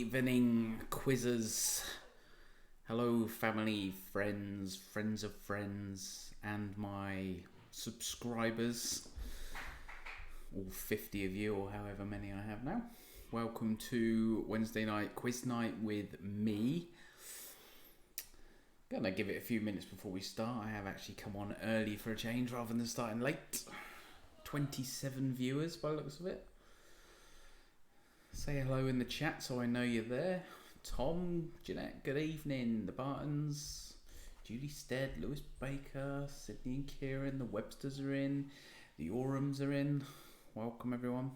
evening, quizzers. Hello, family, friends, friends of friends, and my subscribers. All 50 of you, or however many I have now. Welcome to Wednesday night quiz night with me. Gonna give it a few minutes before we start. I have actually come on early for a change rather than starting late. 27 viewers by the looks of it. Say hello in the chat so I know you're there. Tom, Jeanette, good evening. The Bartons, Julie Stead, Lewis Baker, Sydney and Kieran, the Websters are in, the Orams are in. Welcome everyone.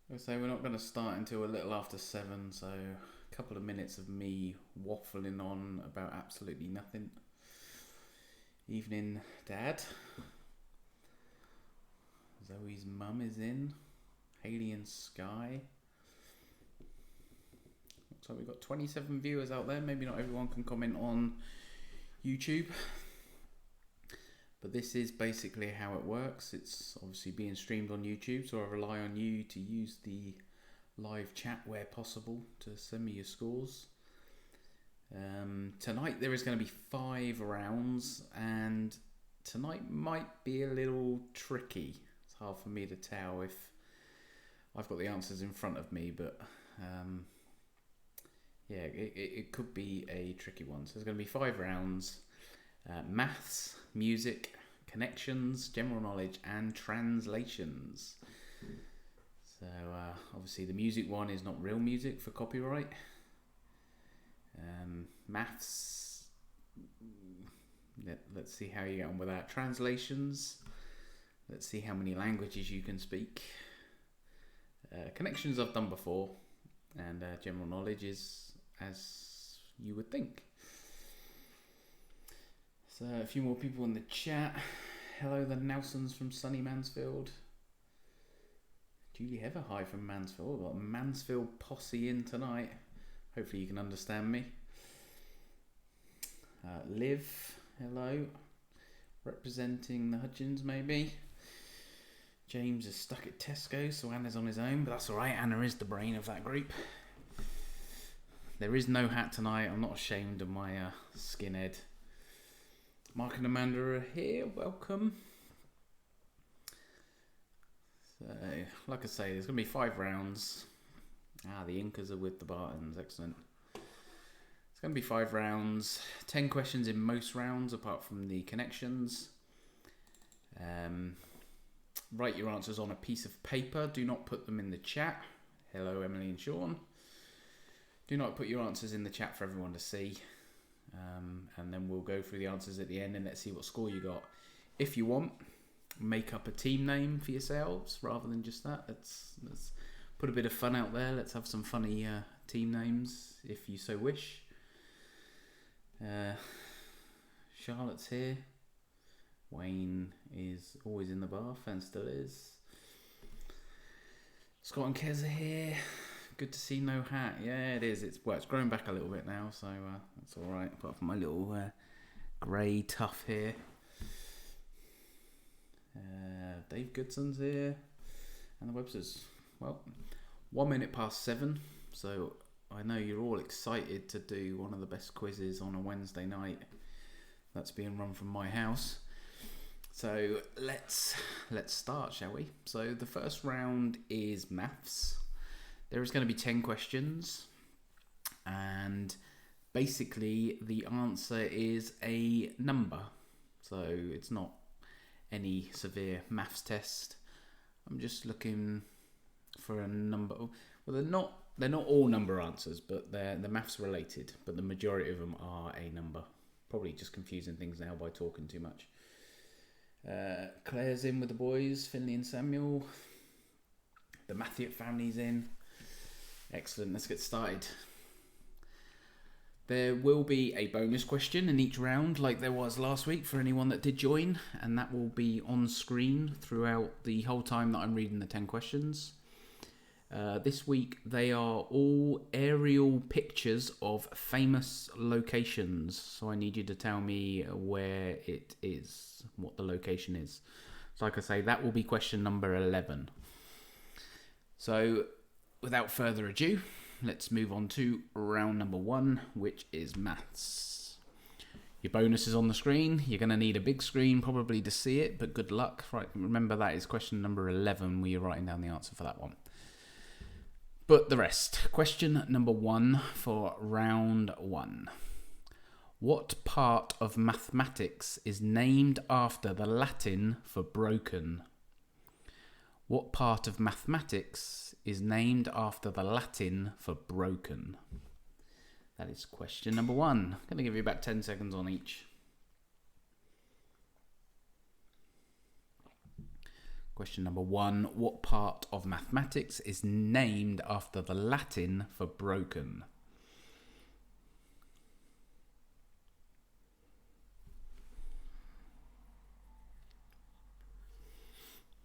Like I say, we're not going to start until a little after 7, so a couple of minutes of me waffling on about absolutely nothing. Evening, Dad. Zoe's mum is in. Haley and Sky. Looks like we've got 27 viewers out there. Maybe not everyone can comment on YouTube. But this is basically how it works. It's obviously being streamed on YouTube, so I rely on you to use the live chat where possible to send me your scores. Tonight there is going to be 5 rounds, and tonight might be a little tricky. It's hard for me to tell if I've got the answers in front of me, but yeah, it could be a tricky one. So there's going to be 5 rounds. Maths, music, connections, general knowledge, and translations. So obviously the music one is not real music for copyright. Maths, let's see how you get on with that. Translations, let's see how many languages you can speak. Connections I've done before, and general knowledge is as you would think. So a few more people in the chat. Hello, the Nelsons from sunny Mansfield. Julie Heather, hi from Mansfield. We've got a Mansfield posse in tonight. Hopefully you can understand me. Liv, hello. Representing the Hudgens, maybe. James is stuck at Tesco, so Anna's on his own, but that's alright. Anna is the brain of that group. There is no hat tonight. I'm not ashamed of my skinhead. Mark and Amanda are here. Welcome. So, like I say, there's going to be 5 rounds. The Incas are with the Bartons. Excellent. It's going to be 5 rounds. 10 questions in most rounds, apart from the connections. Write your answers on a piece of paper. Do not put them in the chat. Hello, Emily and Sean. Do not put your answers in the chat for everyone to see. And then we'll go through the answers at the end and let's see what score you got. If you want, make up a team name for yourselves rather than just that. Let's put a bit of fun out there. Let's have some funny team names if you so wish. Charlotte's here. Wayne is always in the bath and still is. Scott and Kez are here. Good to see no hat. Yeah, it is. It's grown back a little bit now, so that's all right. Apart from my little grey tuff here. Dave Goodson's here, and the Websters. Well, 1 minute past 7. So I know you're all excited to do one of the best quizzes on a Wednesday night. That's being run from my house. So let's start, shall we? So the first round is maths. There is going to be 10 questions, and basically the answer is a number. So it's not any severe maths test. I'm just looking for a number. Well, they're not all number answers, but they're maths related. But the majority of them are a number. Probably just confusing things now by talking too much. Claire's in with the boys, Finley and Samuel. The Matthew family's in. Excellent, let's get started. There will be a bonus question in each round like there was last week for anyone that did join, and that will be on screen throughout the whole time that I'm reading the 10 questions. This week they are all aerial pictures of famous locations, so I need you to tell me where it is, what the location is. So like I say, that will be question number 11. So without further ado, let's move on to round number 1, which is maths. Your bonus is on the screen. You're going to need a big screen probably to see it, but good luck. Right, remember that is question number 11 where you're writing down the answer for that one. But the rest. Question number 1 for round 1. What part of mathematics is named after the Latin for broken? What part of mathematics is named after the Latin for broken? That is question number 1. I'm going to give you about 10 seconds on each. Question number 1. What part of mathematics is named after the Latin for broken?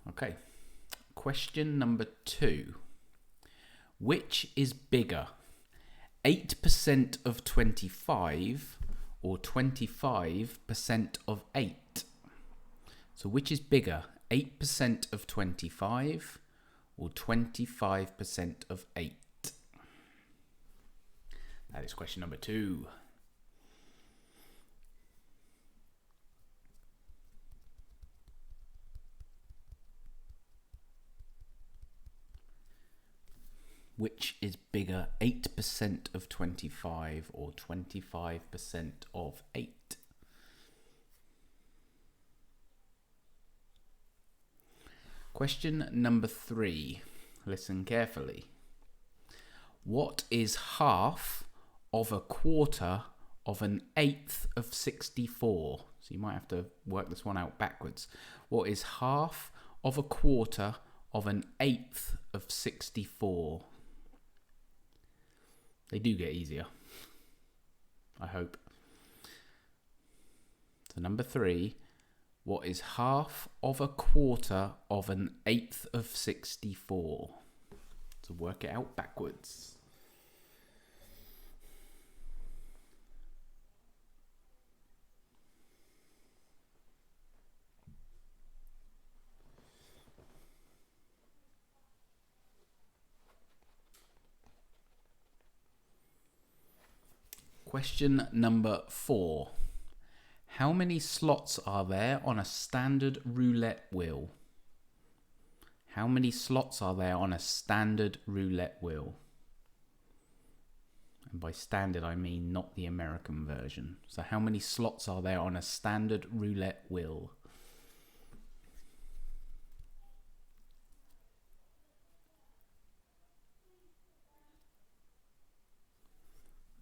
Okay. Question number 2. Which is bigger, 8% of 25 or 25% of 8? So which is bigger, 8% of 25 or 25% of 8? That is question number 2. Which is bigger, 8% of 25 or 25% of 8? Question number 3. Listen carefully. What is half of a quarter of an eighth of 64? So you might have to work this one out backwards. What is half of a quarter of an eighth of 64? They do get easier, I hope. So number 3, what is half of a quarter of an eighth of 64? So work it out backwards. Question number 4. How many slots are there on a standard roulette wheel? How many slots are there on a standard roulette wheel? And by standard, I mean not the American version. So how many slots are there on a standard roulette wheel?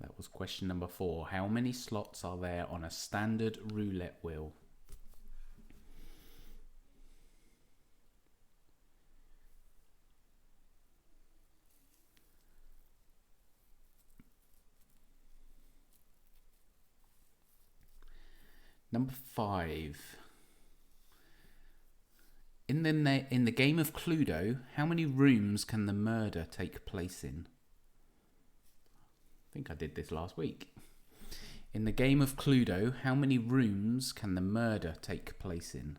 That was question number 4. How many slots are there on a standard roulette wheel? Number 5. In the game of Cluedo, how many rooms can the murder take place in? I think I did this last week. In the game of Cluedo, how many rooms can the murder take place in?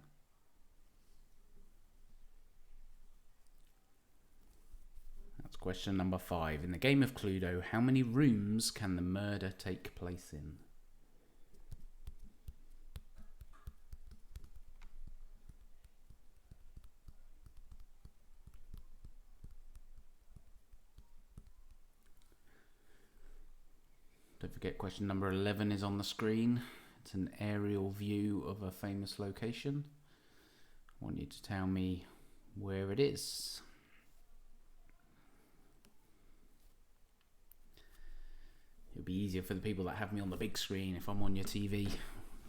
That's question number 5. In the game of Cluedo, how many rooms can the murder take place in? Don't forget, question number 11 is on the screen. It's an aerial view of a famous location. I want you to tell me where it is. It'll be easier for the people that have me on the big screen if I'm on your TV.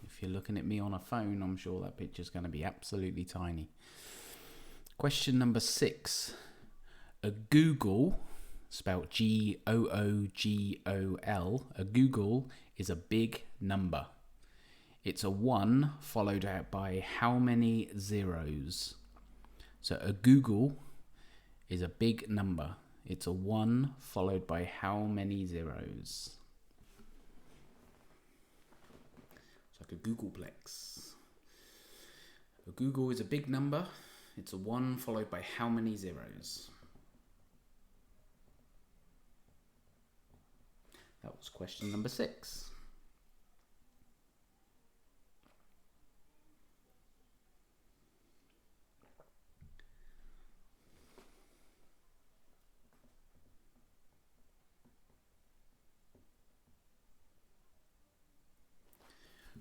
If you're looking at me on a phone, I'm sure that picture's going to be absolutely tiny. Question number 6. A googol, spelled G-O-O-G-O-L, a googol is a big number. It's a 1 followed out by how many zeros? So a googol is a big number. It's a 1 followed by how many zeros? It's like a googolplex. A googol is a big number. It's a 1 followed by how many zeros? That was question number 6.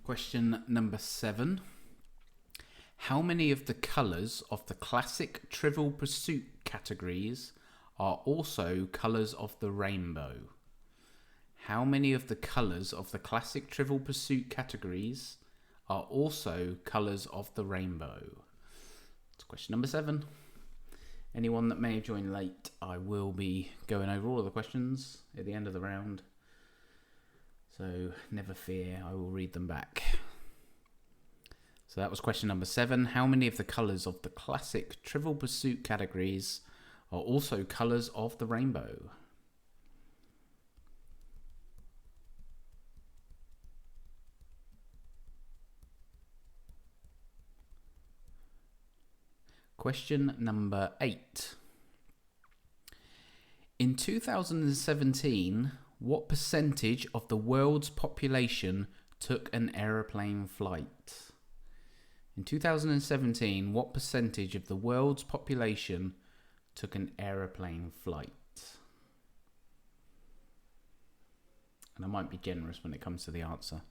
Question number 7. How many of the colours of the classic Trivial Pursuit categories are also colours of the rainbow? How many of the colours of the classic Trivial Pursuit categories are also colours of the rainbow? That's question number 7. Anyone that may have joined late, I will be going over all of the questions at the end of the round. So never fear, I will read them back. So that was question number 7. How many of the colours of the classic Trivial Pursuit categories are also colours of the rainbow? Question number 8. In 2017, what percentage of the world's population took an aeroplane flight? In 2017, what percentage of the world's population took an aeroplane flight? And I might be generous when it comes to the answer.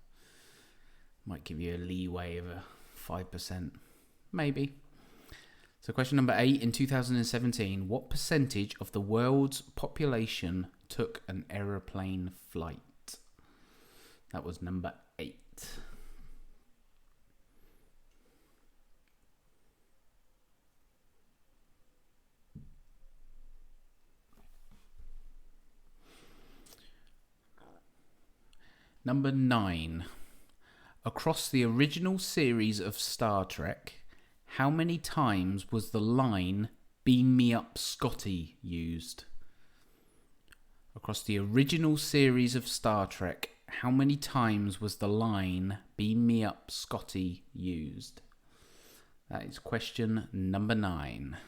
Might give you a leeway of a 5%. Maybe. So question number 8, in 2017, what percentage of the world's population took an aeroplane flight? That was number 8. Number 9. Across the original series of Star Trek, how many times was the line "Beam me up, Scotty" used? Across the original series of Star Trek, how many times was the line "Beam me up, Scotty" used? That is question number 9.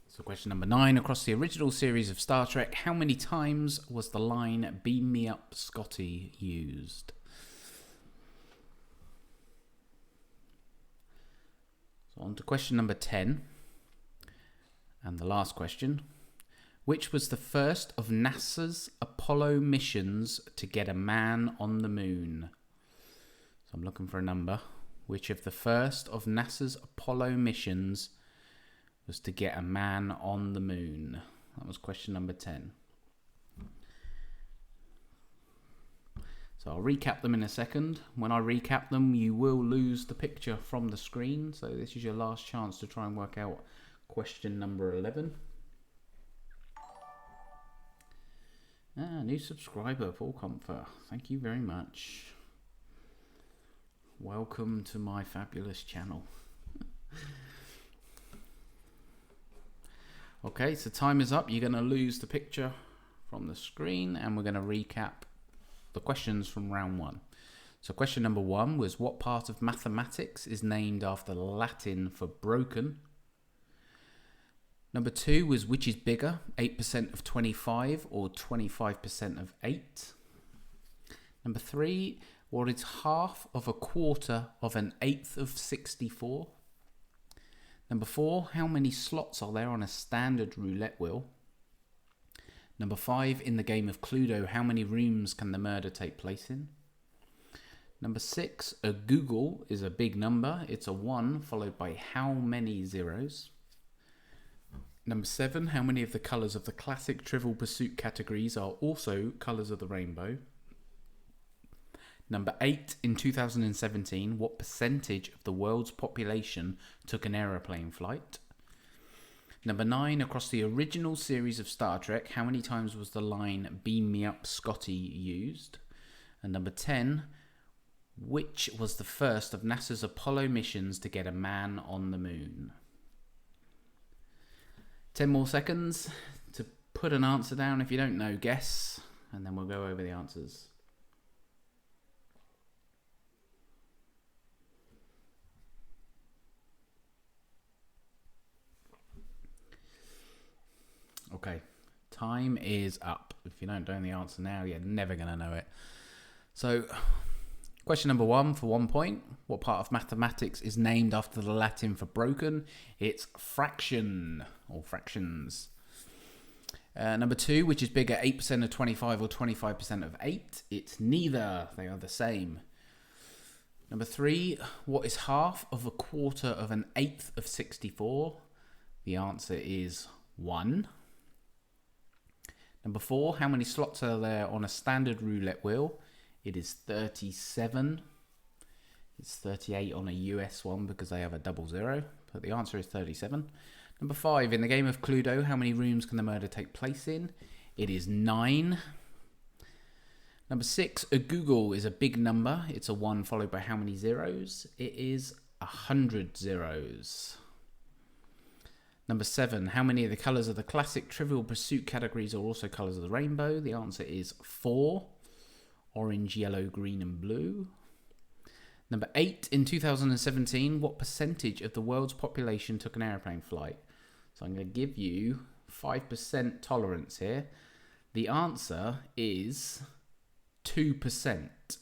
So question number 9, across the original series of Star Trek, how many times was the line "Beam me up, Scotty" used? So on to question number 10, and the last question. Which was the first of NASA's Apollo missions to get a man on the moon? So I'm looking for a number. Which of the first of NASA's Apollo missions was to get a man on the moon? That was question number 10. So I'll recap them in a second. When I recap them, you will lose the picture from the screen. So this is your last chance to try and work out question number 11. New subscriber, Paul Comfort. Thank you very much. Welcome to my fabulous channel. Okay, so time is up. You're going to lose the picture from the screen, and we're going to recap the questions from round 1. So question number 1 was, what part of mathematics is named after Latin for broken? Number 2 was, which is bigger, 8% of 25 or 25% of 8? Number 3, what is half of a quarter of an eighth of 64? Number 4, how many slots are there on a standard roulette wheel? Number 5, in the game of Cluedo, how many rooms can the murder take place in? Number 6, a googol is a big number. It's a 1 followed by how many zeros? Number 7, how many of the colours of the classic Trivial Pursuit categories are also colours of the rainbow? Number 8, in 2017, what percentage of the world's population took an aeroplane flight? Number 9, across the original series of Star Trek, how many times was the line "Beam me up, Scotty" used? And number 10, which was the first of NASA's Apollo missions to get a man on the moon? 10 more seconds to put an answer down. If you don't know, guess, and then we'll go over the answers. Okay, time is up. If you don't know the answer now, you're never going to know it. So, question number 1 for 1 point. What part of mathematics is named after the Latin for broken? It's fraction or fractions. Number 2, which is bigger, 8% of 25 or 25% of 8? It's neither. They are the same. Number 3, what is half of a quarter of an eighth of 64? The answer is 1. Number 4, how many slots are there on a standard roulette wheel? It is 37. It's 38 on a US one because they have a 00, but the answer is 37. Number 5, in the game of Cluedo, how many rooms can the murder take place in? It is 9. Number 6, a googol is a big number. It's a 1 followed by how many zeros? It is 100 zeros. Number 7, how many of the colours of the classic Trivial Pursuit categories are also colours of the rainbow? The answer is 4. Orange, yellow, green and blue. Number 8, in 2017, what percentage of the world's population took an aeroplane flight? So I'm going to give you 5% tolerance here. The answer is 2%. So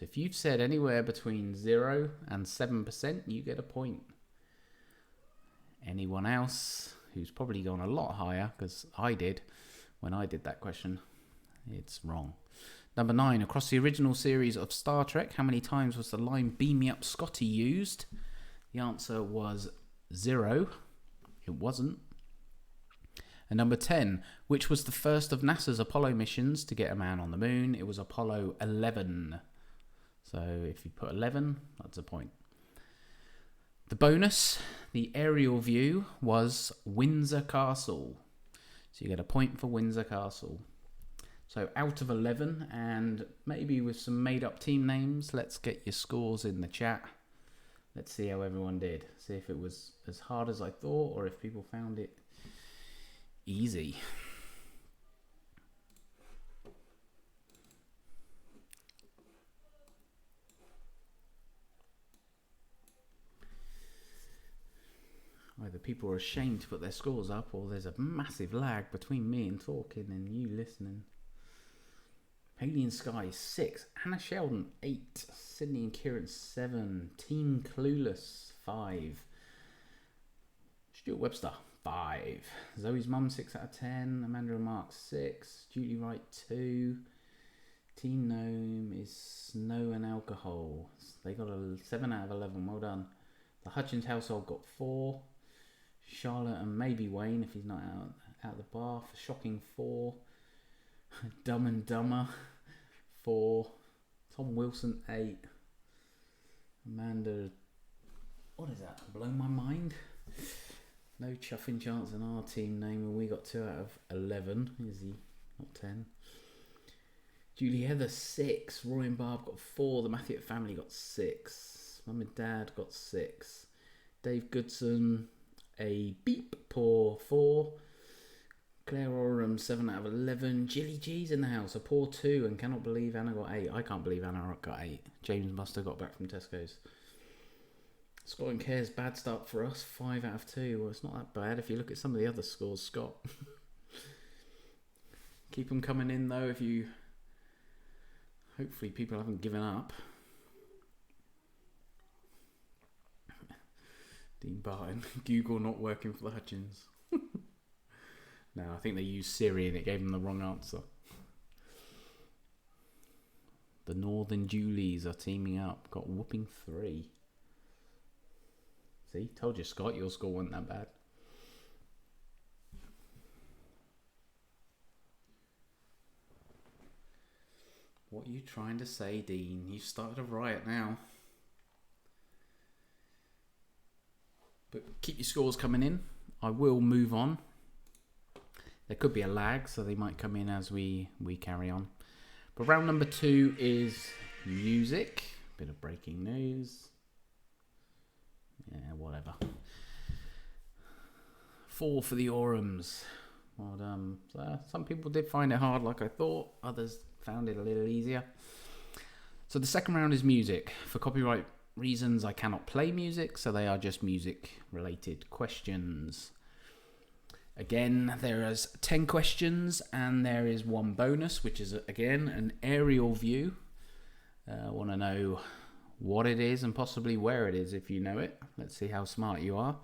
if you've said anywhere between 0 and 7%, you get a point. Anyone else who's probably gone a lot higher, because I did when I did that question, it's wrong. Number 9, across the original series of Star Trek, how many times was the line "Beam me up, Scotty" used? The answer was 0. It wasn't. And number 10, which was the first of NASA's Apollo missions to get a man on the moon? It was Apollo 11. So if you put 11, that's a point. The bonus, the aerial view, was Windsor Castle. So you get a point for Windsor Castle. So out of 11, and maybe with some made-up team names, let's get your scores in the chat. Let's see how everyone did. See if it was as hard as I thought, or if people found it easy. Either people are ashamed to put their scores up, or there's a massive lag between me and talking and you listening. Haley and Sky 6, Hannah Sheldon 8, Sydney and Kieran 7, Team Clueless 5, Stuart Webster 5, Zoe's mum 6 out of 10, Amanda and Mark 6, Julie Wright 2, Teen Gnome is Snow and Alcohol. They got a 7 out of 11, well done. The Hutchins household got 4, Charlotte and maybe Wayne, if he's not out the bar, for shocking 4. Dumb and Dumber 4. Tom Wilson 8. Amanda, what is that? Blow my mind. No chuffing chance in our team name, and we got 2 out of 11. Is he not 10? Julie Heather 6. Roy and Barb got 4. The Matthew family got 6. Mum and Dad got 6. Dave Goodson a beep poor 4. Claire Oram 7 out of 11. Jilly G's in the house, a poor 2, and cannot believe Anna got 8. I can't believe Anna got 8. James must have got back from Tesco's. Scott and Care's bad start for us, 5 out of 2. Well, it's not that bad if you look at some of the other scores, Scott. Keep them coming in though. If you, hopefully people haven't given up. Dean Barton, Google not working for the Hutchins. No, I think they used Siri and it gave them the wrong answer. The Northern Julies are teaming up. Got whooping 3. See, told you, Scott, your score wasn't that bad. What are you trying to say, Dean? You've started a riot now. But keep your scores coming in. I will move on. There could be a lag, so they might come in as we carry on. But round number 2 is music. Bit of breaking news. Yeah, whatever. 4 for the Orams. Well done. So some people did find it hard like I thought. Others found it a little easier. So the second round is music. For copyright reasons, I cannot play music, so they are just music-related questions. Again, there is 10 questions and there is one bonus, which is, again, an aerial view. I want to know what it is and possibly where it is if you know it. Let's see how smart you are.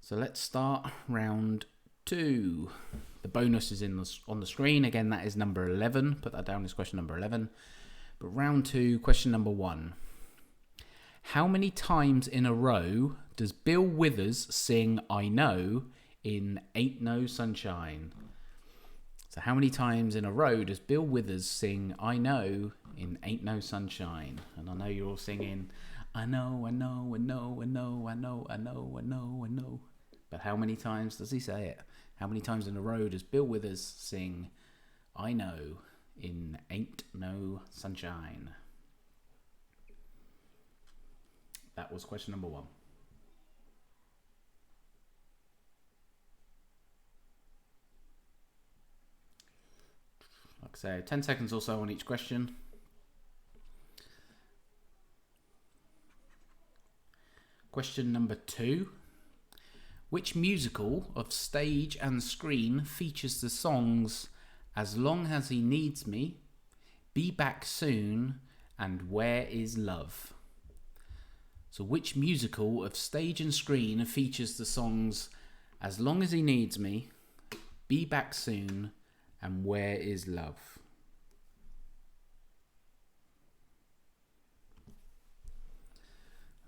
So let's start round 2. The bonus is on the screen. Again, that is number 11. Put that down as question number 11. But round 2, question number 1. How many times in a row does Bill Withers sing I Know in Ain't No Sunshine? So how many times in a row does Bill Withers sing I Know in Ain't No Sunshine? And I know you're all singing, I know, I know, I know, I know, I know, I know, I know, I know. But how many times does he say it? How many times in a row does Bill Withers sing I Know in Ain't No Sunshine? That was question number 1. Like I say, 10 seconds or so on each question. Question number 2. Which musical of stage and screen features the songs As Long As He Needs Me, Be Back Soon, and Where Is Love? So which musical of stage and screen features the songs As Long As He Needs Me, Be Back Soon, and Where Is Love?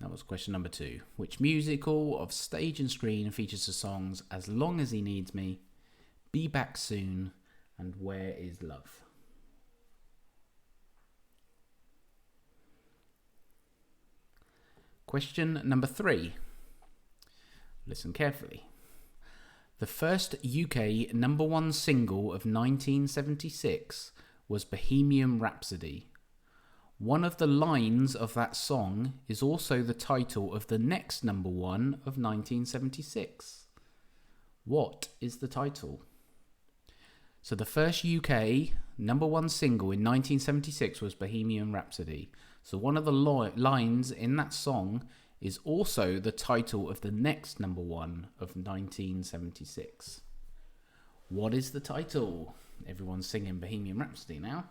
That was question number 2. Which musical of stage and screen features the songs As Long As He Needs Me, Be Back Soon, and Where Is Love? Question number 3. Listen carefully. The first UK number 1 single of 1976 was Bohemian Rhapsody. One of the lines of that song is also the title of the next number 1 of 1976. What is the title? So the first UK number 1 single in 1976 was Bohemian Rhapsody. So one of the lines in that song is also the title of the next number 1 of 1976. What is the title? Everyone's singing Bohemian Rhapsody now.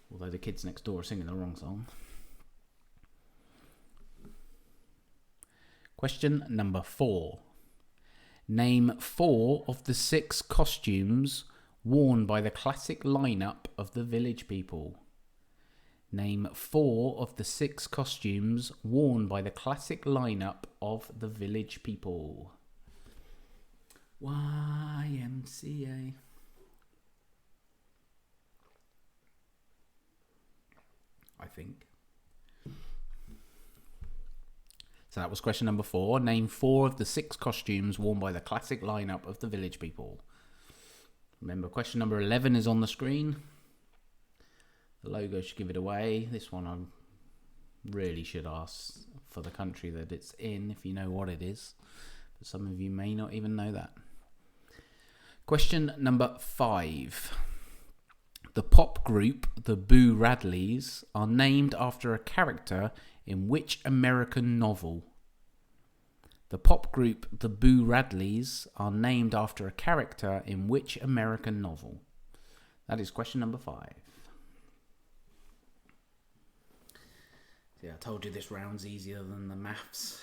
Although the kids next door are singing the wrong song. Question number 4. Name 4 of the 6 costumes worn by the classic lineup of the Village People. Name 4 of the 6 costumes worn by the classic lineup of the Village People. YMCA. I think. So that was question number 4. Name 4 of the 6 costumes worn by the classic lineup of the Village People. Remember, question number 11 is on the screen. The logo should give it away. This one I really should ask for the country that it's in, if you know what it is. But some of you may not even know that. Question number 5. The pop group, the Boo Radleys, are named after a character in which American novel? The pop group, the Boo Radleys, are named after a character in which American novel? That is question number 5. Yeah, I told you this round's easier than the maths.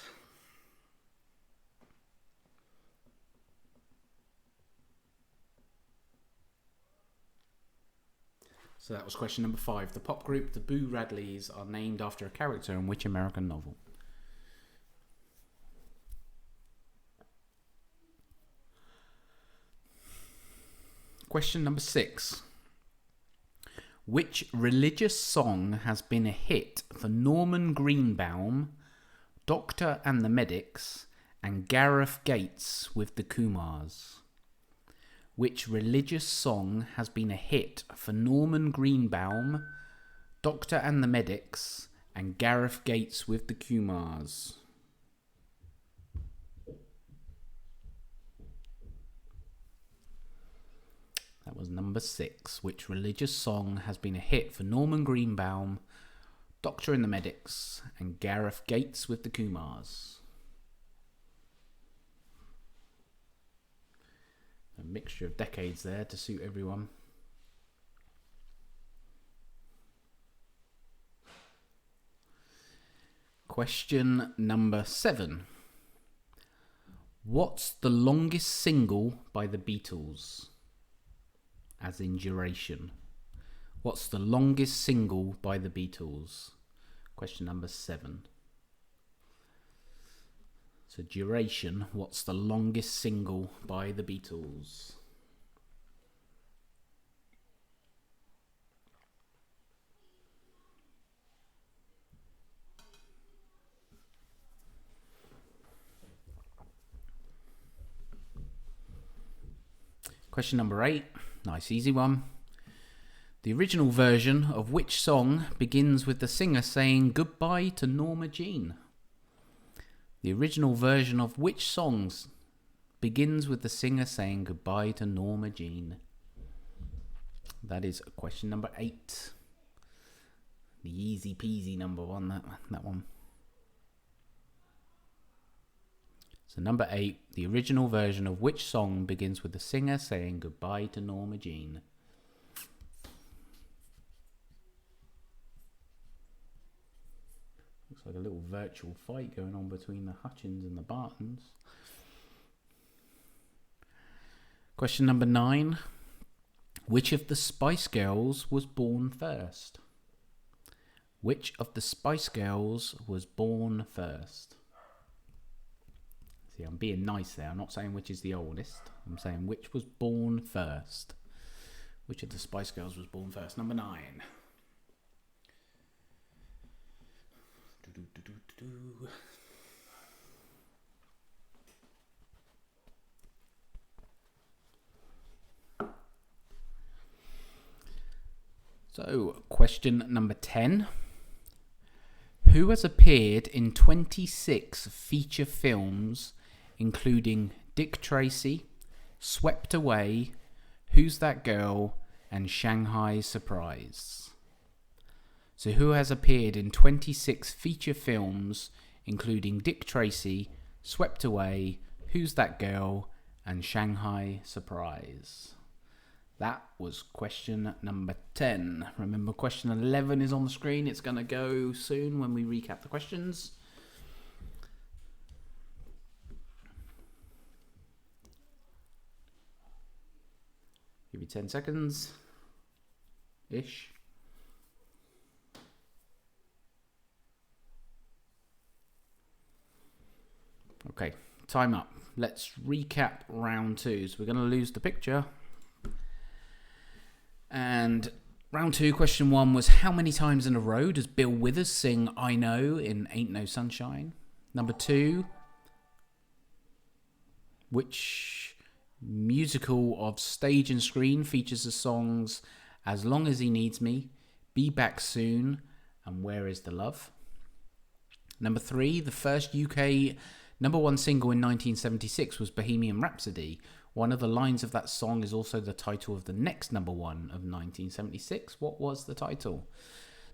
So that was question number 5. The pop group, the Boo Radleys, are named after a character in which American novel? Question number 6. Which religious song has been a hit for Norman Greenbaum, Doctor and the Medics, and Gareth Gates with the Kumars? Which religious song has been a hit for Norman Greenbaum, Doctor and the Medics, and Gareth Gates with the Kumars? That was number 6. Which religious song has been a hit for Norman Greenbaum, Doctor and the Medics, and Gareth Gates with the Kumars. A mixture of decades there to suit everyone. Question number 7. What's the longest single by the Beatles? As in duration. What's the longest single by the Beatles? Question number 7. So duration, what's the longest single by the Beatles? Question number 8, nice easy one. The original version of which song begins with the singer saying goodbye to Norma Jean? The original version of which songs begins with the singer saying goodbye to Norma Jean? That is question number 8. The easy peasy number one, that one. So number 8, the original version of which song begins with the singer saying goodbye to Norma Jean? Looks like a little virtual fight going on between the Hutchins and the Bartons. Question number 9. Which of the Spice Girls was born first? Which of the Spice Girls was born first? See, I'm being nice there. I'm not saying which is the oldest. I'm saying which was born first. Which of the Spice Girls was born first? Number 9. So, question number 10. Who has appeared in 26 feature films, including Dick Tracy, Swept Away, Who's That Girl, and Shanghai Surprise? So who has appeared in 26 feature films, including Dick Tracy, Swept Away, Who's That Girl, and Shanghai Surprise? That was question number 10. Remember, question 11 is on the screen. It's going to go soon when we recap the questions. Give you 10 seconds-ish. Okay, time up. Let's recap round 2. So we're going to lose the picture. And round 2, question 1 was, how many times in a row does Bill Withers sing I Know in Ain't No Sunshine? Number 2, which musical of stage and screen features the songs As Long As He Needs Me, Be Back Soon, and Where Is the Love? Number 3, the first UK number 1 single in 1976 was Bohemian Rhapsody. One of the lines of that song is also the title of the next number 1 of 1976. What was the title?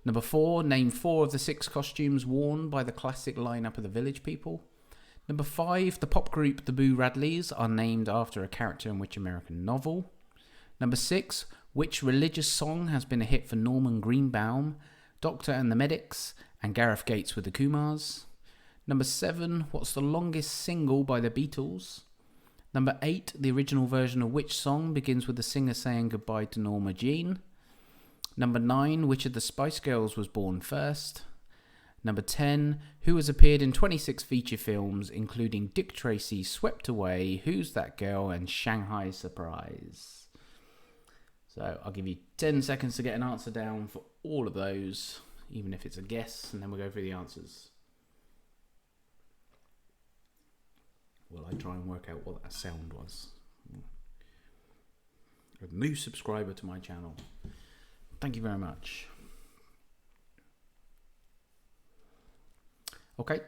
Number 4, name 4 of the 6 costumes worn by the classic lineup of the Village People. Number 5, the pop group the Boo Radleys are named after a character in which American novel? Number 6, which religious song has been a hit for Norman Greenbaum, Doctor and the Medics, and Gareth Gates with the Kumars? Number 7, what's the longest single by the Beatles? Number 8, the original version of which song begins with the singer saying goodbye to Norma Jean? Number 9, which of the Spice Girls was born first? Number 10, who has appeared in 26 feature films, including Dick Tracy, Swept Away, Who's That Girl, and Shanghai Surprise? So I'll give you 10 seconds to get an answer down for all of those, even if it's a guess, and then we'll go through the answers. Well, I try and work out what that sound was. A new subscriber to my channel. Thank you very much. Okay,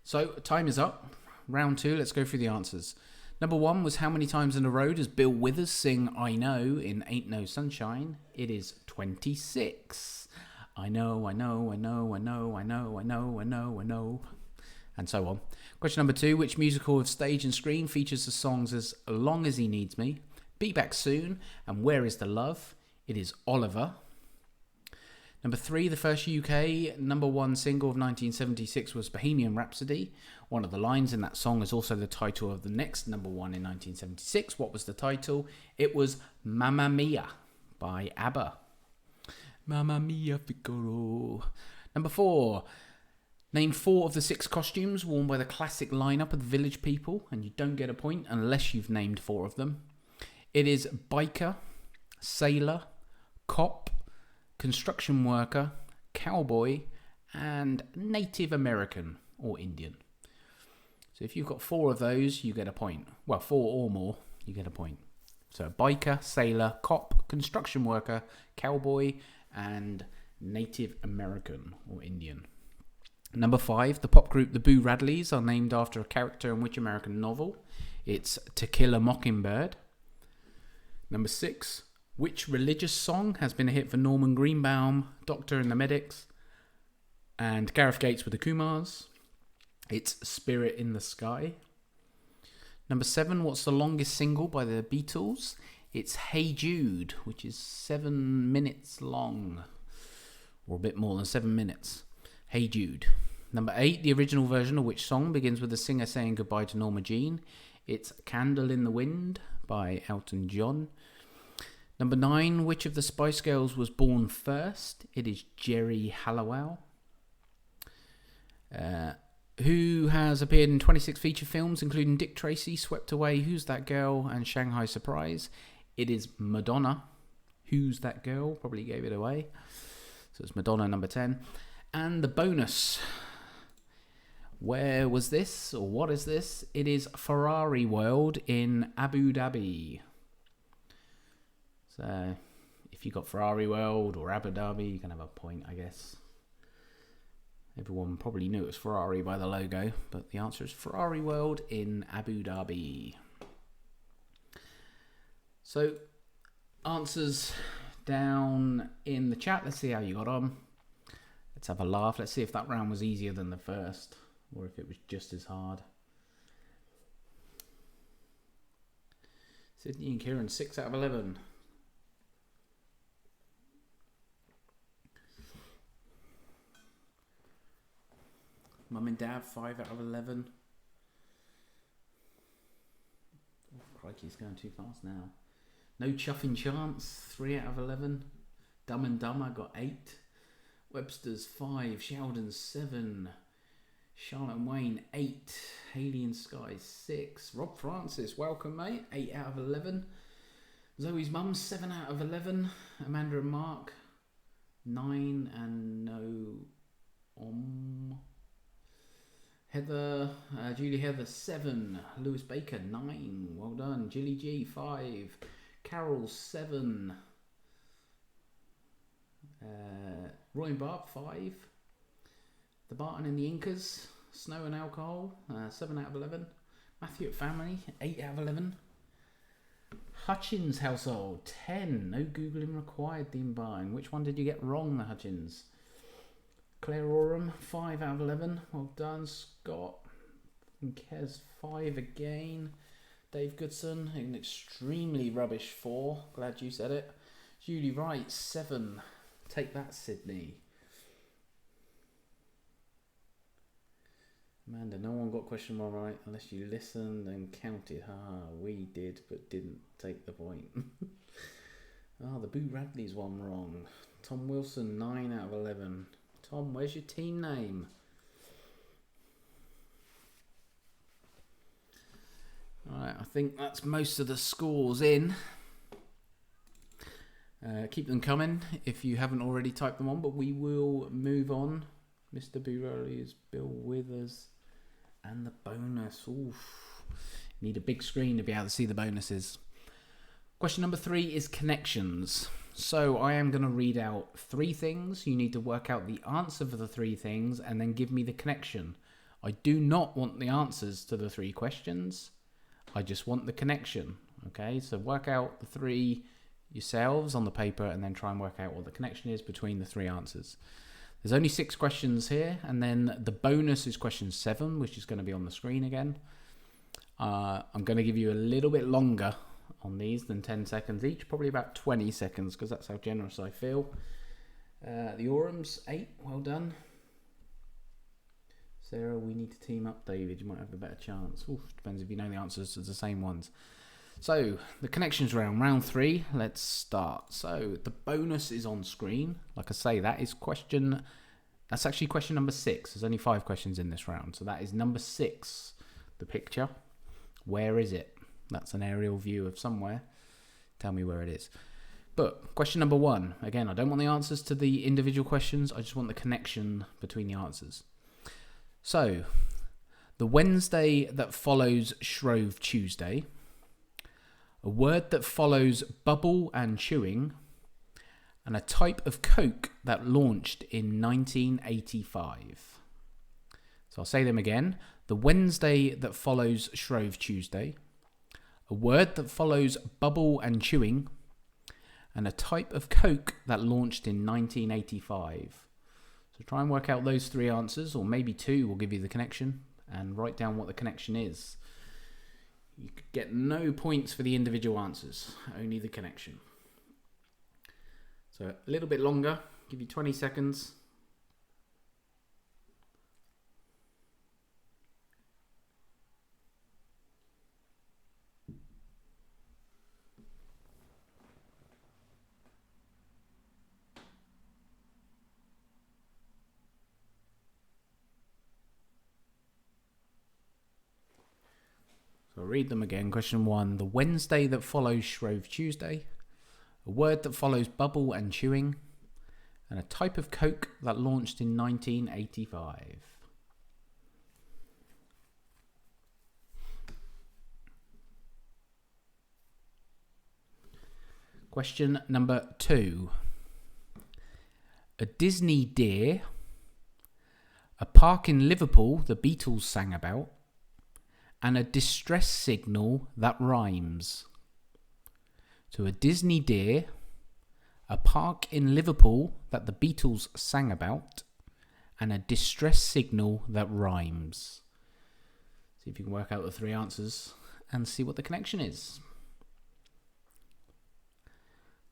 so time is up. Round 2, let's go through the answers. Number 1 was, how many times in a row does Bill Withers sing I Know in Ain't No Sunshine? It is 26. I know, I know, I know, I know, I know, I know, I know, I know, and so on. Question number 2, which musical of stage and screen features the songs As Long As He Needs Me, Be Back Soon, and Where Is the Love? It is Oliver. Number 3, the first UK number 1 single of 1976 was Bohemian Rhapsody. One of the lines in that song is also the title of the next number 1 in 1976. What was the title? It was Mamma Mia by ABBA. Mamma Mia Piccolo. Number 4, name 4 of the 6 costumes worn by the classic lineup of the Village People, and you don't get a point unless you've named 4 of them. It is biker, sailor, cop, construction worker, cowboy, and Native American or Indian. So if you've got 4 of those, you get a point. Well, 4 or more, you get a point. So biker, sailor, cop, construction worker, cowboy, and Native American or Indian. Number 5, the pop group the Boo Radleys are named after a character in which American novel? It's To Kill a Mockingbird. Number 6, which religious song has been a hit for Norman Greenbaum, Doctor and the Medics, and Gareth Gates with the Kumars? It's Spirit in the Sky. Number 7, what's the longest single by the Beatles? It's Hey Jude, which is 7 minutes long, or a bit more than 7 minutes. Hey Jude. Number 8, the original version of which song begins with the singer saying goodbye to Norma Jean? It's Candle in the Wind by Elton John. Number 9, which of the Spice Girls was born first? It is Geri Halliwell. Who has appeared in 26 feature films, including Dick Tracy, Swept Away, Who's That Girl, and Shanghai Surprise? It is Madonna. Who's That Girl? Probably gave it away. So it's Madonna, number 10. And the bonus. Where was this, or what is this? It is Ferrari World in Abu Dhabi. So if you got Ferrari World or Abu Dhabi, you can have a point, I guess. Everyone probably knew it was Ferrari by the logo, but the answer is Ferrari World in Abu Dhabi. So, answers down in the chat. Let's see how you got on. Let's have a laugh. Let's see if that round was easier than the first, or if it was just as hard. Sydney and Kieran, 6 out of 11. Mum and Dad, 5 out of 11. Oh, crikey, it's going too fast now. No Chuffing Chance, 3 out of 11. Dumb and Dumber got 8. Webster's 5. Sheldon 7. Charlotte and Wayne 8. Haley and Sky 6. Rob Francis, welcome mate, 8 out of 11. Zoe's mum, 7 out of 11. Amanda and Mark 9, and no Heather, Julie Heather 7, Lewis Baker 9, well done. Jilly G 5, Carol 7, Roy and Barb 5, The Barton and the Incas, Snow and Alcohol 7 out of 11, Matthew at Family 8 out of 11, Hutchins Household 10, no Googling required, Dean Buying. Which one did you get wrong, the Hutchins? Claire Oram, 5 out of 11. Well done, Scott. And Kez, 5 again. Dave Goodson, an extremely rubbish 4. Glad you said it. Julie Wright, 7. Take that, Sydney. Amanda, no one got question 1 right unless you listened and counted. We did, but didn't take the point. The Boo Radley's one wrong. Tom Wilson, 9 out of 11. Tom, where's your team name? Alright, I think that's most of the scores in. Keep them coming if you haven't already typed them on, but we will move on. Mr. Burali is Bill Withers. And the bonus. Oof. Need a big screen to be able to see the bonuses. Question number 3 is connections. So I am going to read out 3 things. You need to work out the answer for the 3 things and then give me the connection. I do not want the answers to the 3 questions. I just want the connection. Okay, so work out the 3. yourselves on the paper and then try and work out what the connection is between the three answers. There's only 6 questions here, and then the bonus is question 7, which is going to be on the screen again. I'm going to give you a little bit longer on these than 10 seconds each, probably about 20 seconds, because that's how generous I feel. The Orams, 8, well done. Sarah, we need to team up. David, you might have a better chance. Oof, depends if you know the answers to the same ones. So, the connections round 3, let's start. So, the bonus is on screen. Like I say, that's actually question number 6. There's only 5 questions in this round. So, that is number 6, the picture. Where is it? That's an aerial view of somewhere. Tell me where it is. But question number 1, again, I don't want the answers to the individual questions. I just want the connection between the answers. So, the Wednesday that follows Shrove Tuesday, a word that follows bubble and chewing, and a type of Coke that launched in 1985. So I'll say them again. The Wednesday that follows Shrove Tuesday, a word that follows bubble and chewing, and a type of Coke that launched in 1985. So try and work out those 3 answers, or maybe 2 will give you the connection, and write down what the connection is. You could get no points for the individual answers, only the connection. So a little bit longer, give you 20 seconds. So I'll read them again. Question 1, the Wednesday that follows Shrove Tuesday, a word that follows bubble and chewing, and a type of Coke that launched in 1985. Question number 2, a Disney deer, a park in Liverpool the Beatles sang about, and a distress signal that rhymes. So a Disney deer, a park in Liverpool that the Beatles sang about, and a distress signal that rhymes. See if you can work out the 3 answers and see what the connection is.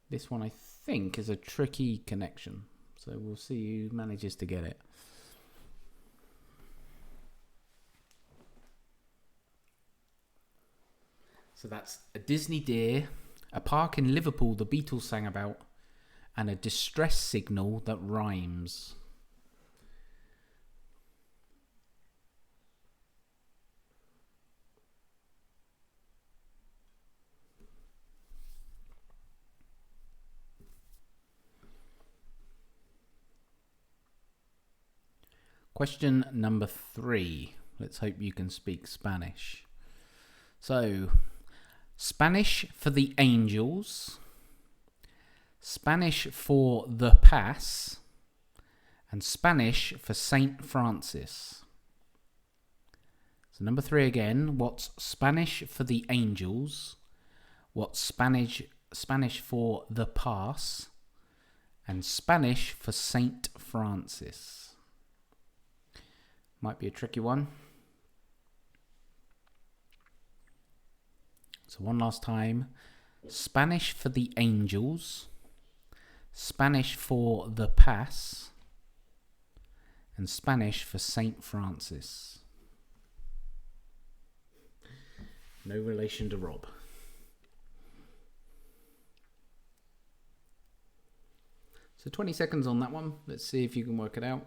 This one I think is a tricky connection, so we'll see who manages to get it. So that's a Disney deer, a park in Liverpool the Beatles sang about, and a distress signal that rhymes. Question number 3. Let's hope you can speak Spanish. So, Spanish for the Angels, Spanish for the Pass, and Spanish for Saint Francis. So number 3 again, what's Spanish for the Angels, what's Spanish for the Pass, and Spanish for Saint Francis. Might be a tricky one. So one last time, Spanish for the Angels, Spanish for the Pass, and Spanish for Saint Francis. No relation to Rob. So 20 seconds on that one. Let's see if you can work it out.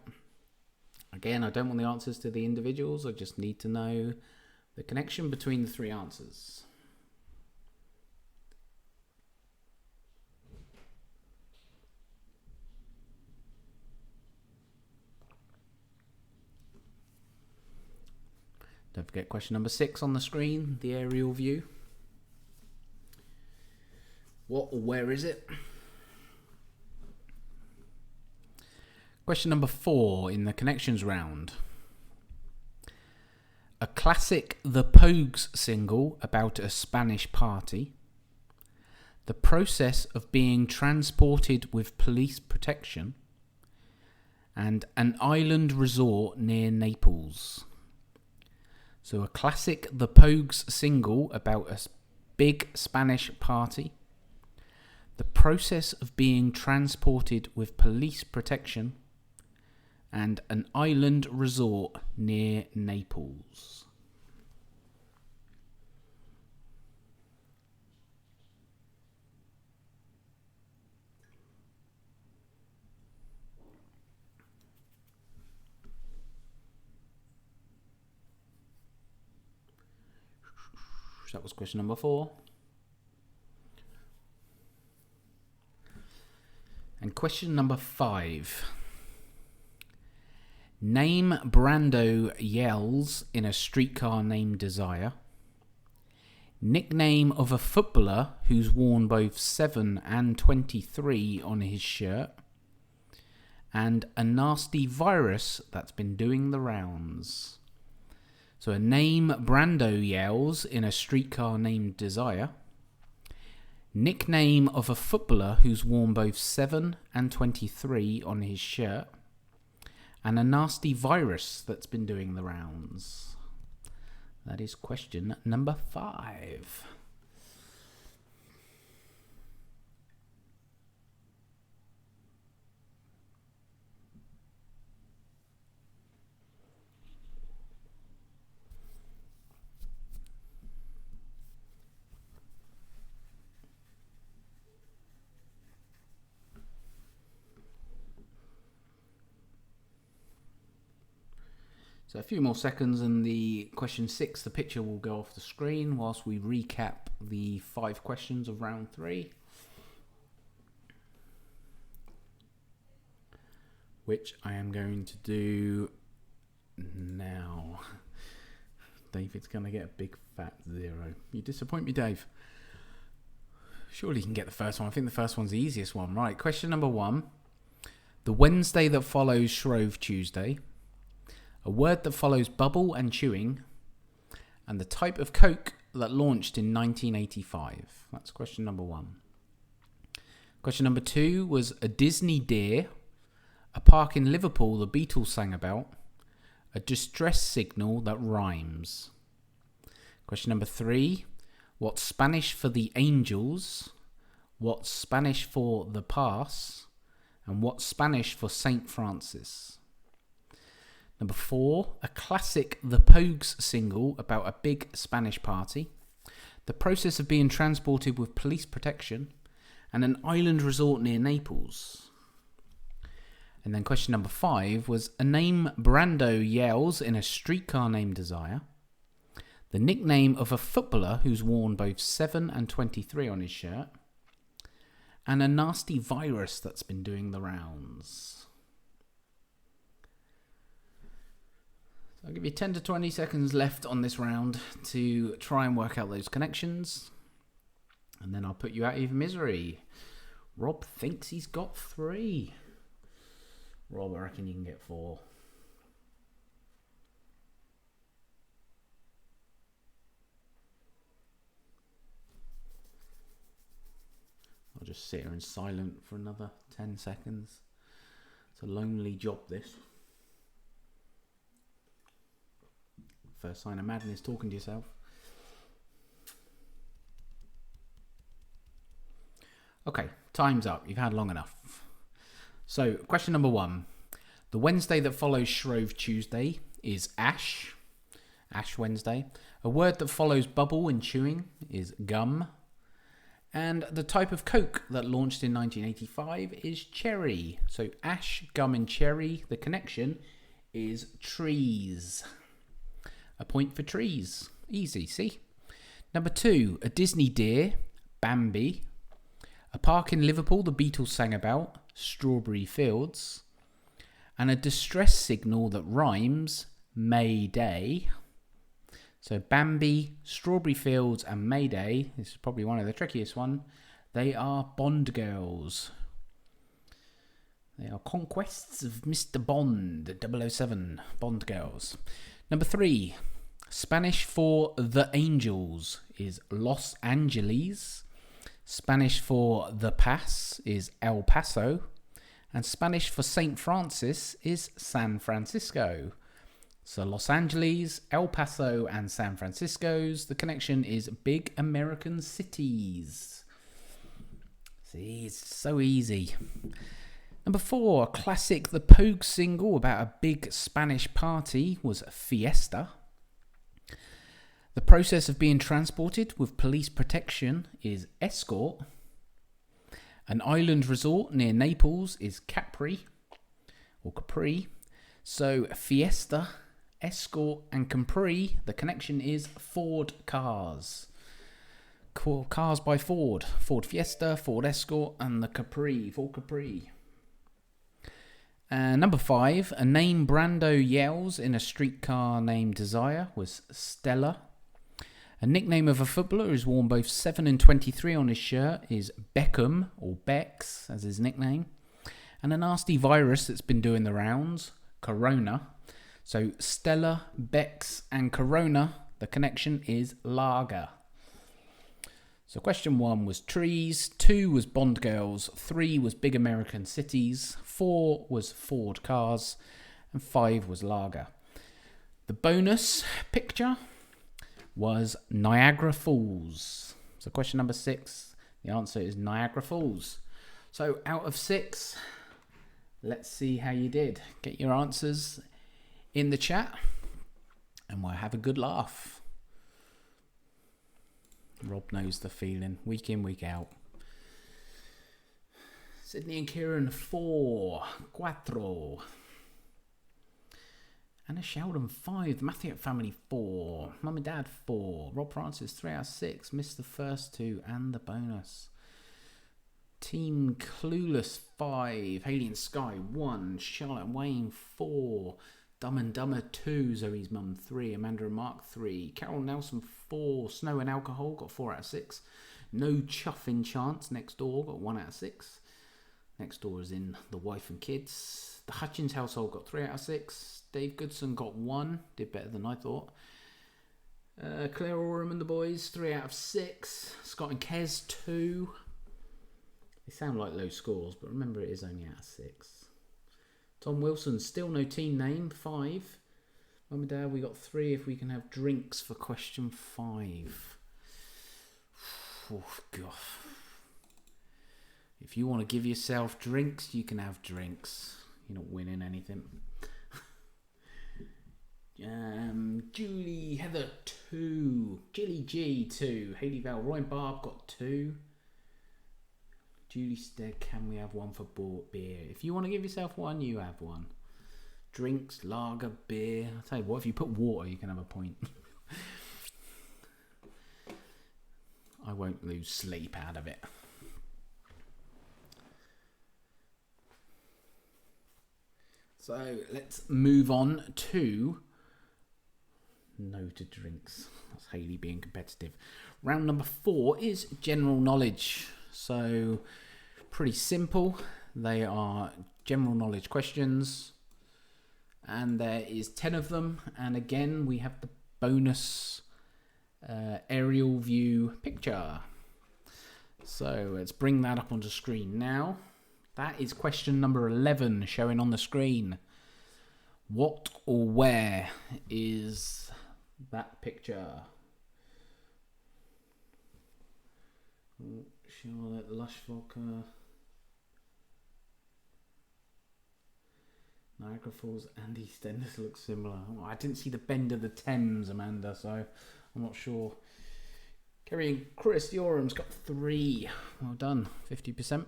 Again, I don't want the answers to the individuals. I just need to know the connection between the 3 answers. Don't forget question number 6 on the screen, the aerial view. What or where is it? Question number 4 in the connections round. A classic The Pogues single about a Spanish party. the process of being transported with police protection, and an island resort near Naples. So a classic The Pogues single about a big Spanish party, the process of being transported with police protection, and an island resort near Naples. That was question number 4. And question number 5. Name Brando yells in A Streetcar Named Desire. Nickname of a footballer who's worn both 7 and 23 on his shirt. And a nasty virus that's been doing the rounds. So a name Brando yells in A Streetcar Named Desire. Nickname of a footballer who's worn both 7 and 23 on his shirt. And a nasty virus that's been doing the rounds. That is question number 5. So a few more seconds and the question 6, the picture will go off the screen whilst we recap the 5 questions of round 3. Which I am going to do now. David's going to get a big fat 0. You disappoint me, Dave. Surely you can get the first one. I think the first one's the easiest one. Right, question number 1. The Wednesday that follows Shrove Tuesday. A word that follows bubble and chewing, and the type of Coke that launched in 1985. That's question number 1. Question number 2 was a Disney deer, a park in Liverpool the Beatles sang about, a distress signal that rhymes. Question number 3, what's Spanish for the angels, what's Spanish for the pass, and what's Spanish for St. Francis. Number 4, a classic The Pogues single about a big Spanish party, the process of being transported with police protection, and an island resort near Naples. And then question number 5 was a name Brando yells in A Streetcar Named Desire, the nickname of a footballer who's worn both 7 and 23 on his shirt, and a nasty virus that's been doing the rounds. I'll give you 10 to 20 seconds left on this round to try and work out those connections. And then I'll put you out of your misery. Rob thinks he's got 3. Rob, I reckon you can get 4. I'll just sit here in silent for another 10 seconds. It's a lonely job, this. First sign of madness, talking to yourself. Okay, time's up. You've had long enough. So, question number 1. The Wednesday that follows Shrove Tuesday is Ash. Ash Wednesday. A word that follows bubble and chewing is gum. And the type of Coke that launched in 1985 is cherry. So, Ash, gum and cherry. The connection is trees. A point for trees. Easy, see? Number 2, a Disney deer, Bambi. A park in Liverpool the Beatles sang about, Strawberry Fields. And a distress signal that rhymes, Mayday. So Bambi, Strawberry Fields and Mayday, this is probably one of the trickiest one. They are Bond girls. They are conquests of Mr. Bond, 007, Bond girls. Number 3, Spanish for the angels is Los Angeles. Spanish for the Pass is El Paso. And Spanish for St. Francis is San Francisco. So Los Angeles, El Paso, and San Francisco's. The connection is big American cities. See, it's so easy. Number 4, a classic The Pogue single about a big Spanish party was Fiesta. The process of being transported with police protection is escort. An island resort near Naples is Capri. So Fiesta, escort, and Capri, the connection is Ford cars. Cars by Ford. Ford Fiesta, Ford Escort, and the Capri. Ford Capri. Number 5, a name Brando yells in a streetcar named Desire was Stella. A nickname of a footballer who's worn both 7 and 23 on his shirt is Beckham, or Bex as his nickname. And a nasty virus that's been doing the rounds, Corona. So Stella, Bex, and Corona, the connection is lager. So question 1 was trees, 2 was Bond girls, 3 was big American cities, 4 was Ford cars, and 5 was lager. The bonus picture was Niagara Falls. So question number 6, the answer is Niagara Falls. So out of 6, let's see how you did. Get your answers in the chat and we'll have a good laugh. Rob knows the feeling, week in, week out. Sydney and Kieran 4, 4. Anna Sheldon 5, the Mathieu family 4, Mum and Dad 4, Rob Francis 3 out of 6, missed the first 2 and the bonus. Team Clueless 5, Hayley and Sky 1, Charlotte and Wayne 4, Dumb and Dumber 2, Zoe's mum 3, Amanda and Mark 3, Carol Nelson 4, Snow and Alcohol got 4 out of 6, No Chuffing Chance Next Door got 1 out of 6. Next Door is in The Wife and Kids. The Hutchins household got 3 out of 6. Dave Goodson got 1, did better than I thought. Claire Oram and the boys 3 out of 6. Scott and Kez 2. They sound like low scores, but remember it is only out of 6. Tom Wilson, still no team name, 5. Mum and Dad, we got 3 if we can have drinks for question 5. Oh, God. If you want to give yourself drinks, you can have drinks. You're not winning anything. Julie Heather 2. Jilly G 2. Hayley Val Roy and Barb got 2. Julie Stead, can we have one for beer? If you want to give yourself one, you have one. Drinks, lager, beer. I'll tell you what, if you put water, you can have a point. I won't lose sleep out of it. So let's move on to no to drinks. That's Hayley being competitive. Round number 4 is general knowledge. So pretty simple. They are general knowledge questions. And there is 10 of them. And again, we have the bonus aerial view picture. So let's bring that up onto screen now. That is question number 11 showing on the screen. What or where is that picture? Charlotte, Lush Vodka, Niagara Falls and EastEnders look similar. Oh, I didn't see the bend of the Thames, Amanda, so I'm not sure. Kerry and Chris Yoram's got 3. Well done, 50%.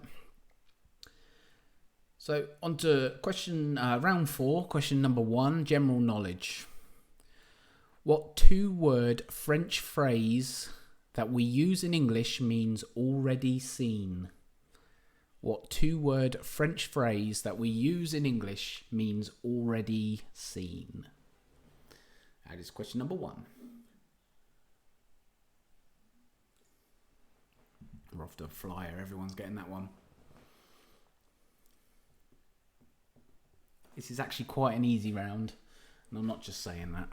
So on to round 4, question number 1, general knowledge. What 2-word French phrase that we use in English means already seen? What 2-word French phrase that we use in English means already seen? That is question number 1. We're off to a flyer. Everyone's getting that one. This is actually quite an easy round, and I'm not just saying that.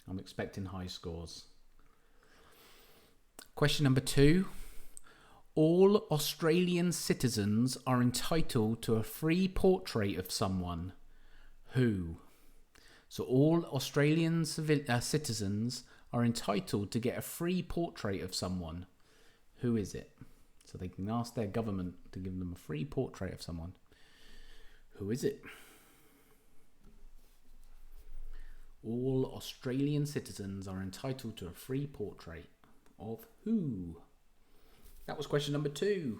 I'm expecting high scores. Question number 2. All Australian citizens are entitled to a free portrait of someone. Who? So all Australian citizens are entitled to get a free portrait of someone. Who is it? So they can ask their government to give them a free portrait of someone. Who is it? All Australian citizens are entitled to a free portrait of who? That was question number 2.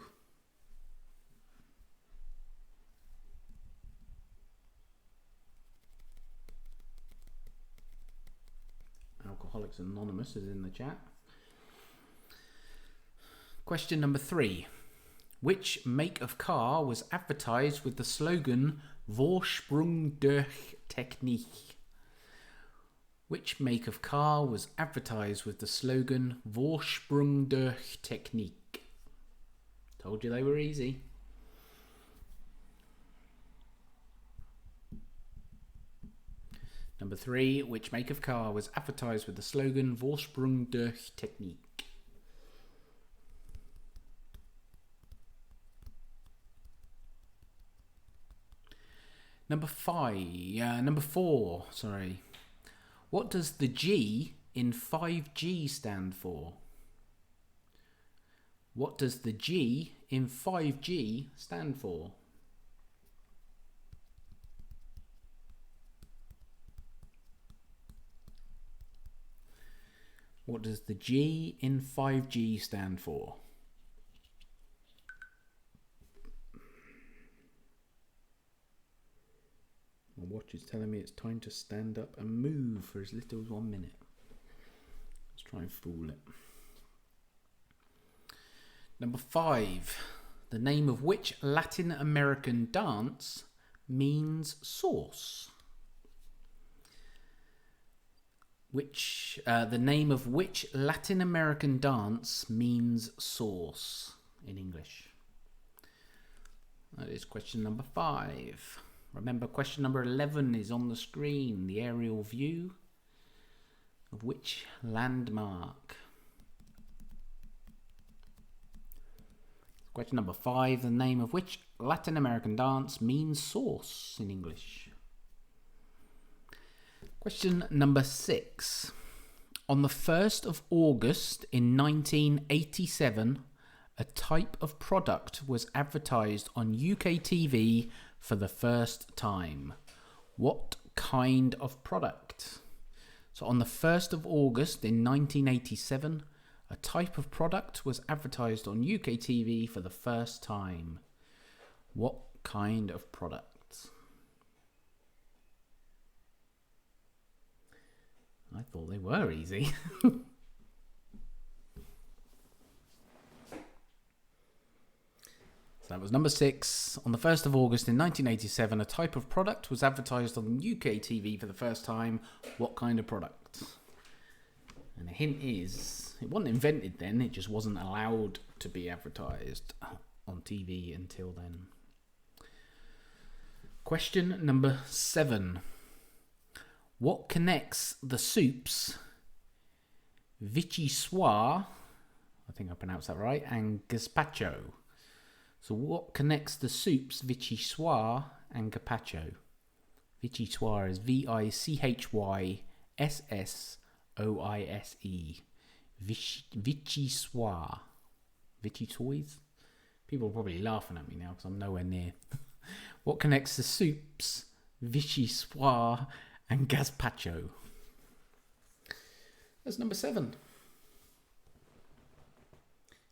Alcoholics Anonymous is in the chat. Question number 3. Which make of car was advertised with the slogan Vorsprung durch Technik? Which make of car was advertised with the slogan Vorsprung durch Technik? Told you they were easy. Number 3. Which make of car was advertised with the slogan Vorsprung durch Technik? Number 4. Sorry. What does the G in 5G stand for? What does the G in 5G stand for? What does the G in 5G stand for? My watch is telling me it's time to stand up and move for as little as 1 minute. Let's try and fool it. Number 5. The name of which Latin American dance means sauce? The name of which Latin American dance means sauce in English? That is question number 5. Remember, question number 11 is on the screen. The aerial view of which landmark? Question number 5. The name of which Latin American dance means sauce in English? Question number 6. On the 1st of August in 1987, a type of product was advertised on UK TV for the first time. What kind of product? So on the 1st of August in 1987, a type of product was advertised on UK TV for the first time. What kind of product? I thought they were easy. So that was number 6. On the 1st of August in 1987, a type of product was advertised on UK TV for the first time. What kind of product? And the hint is, it wasn't invented then, it just wasn't allowed to be advertised on TV until then. Question number 7. What connects the soups vichyssoise, I think I pronounced that right, and gazpacho? So what connects the soups vichyssoise and gazpacho? Vichyssoise is Vichysssoise. Vichyssoise. Vichyssoise? People are probably laughing at me now because I'm nowhere near. What connects the soups vichyssoise and gazpacho? That's number 7.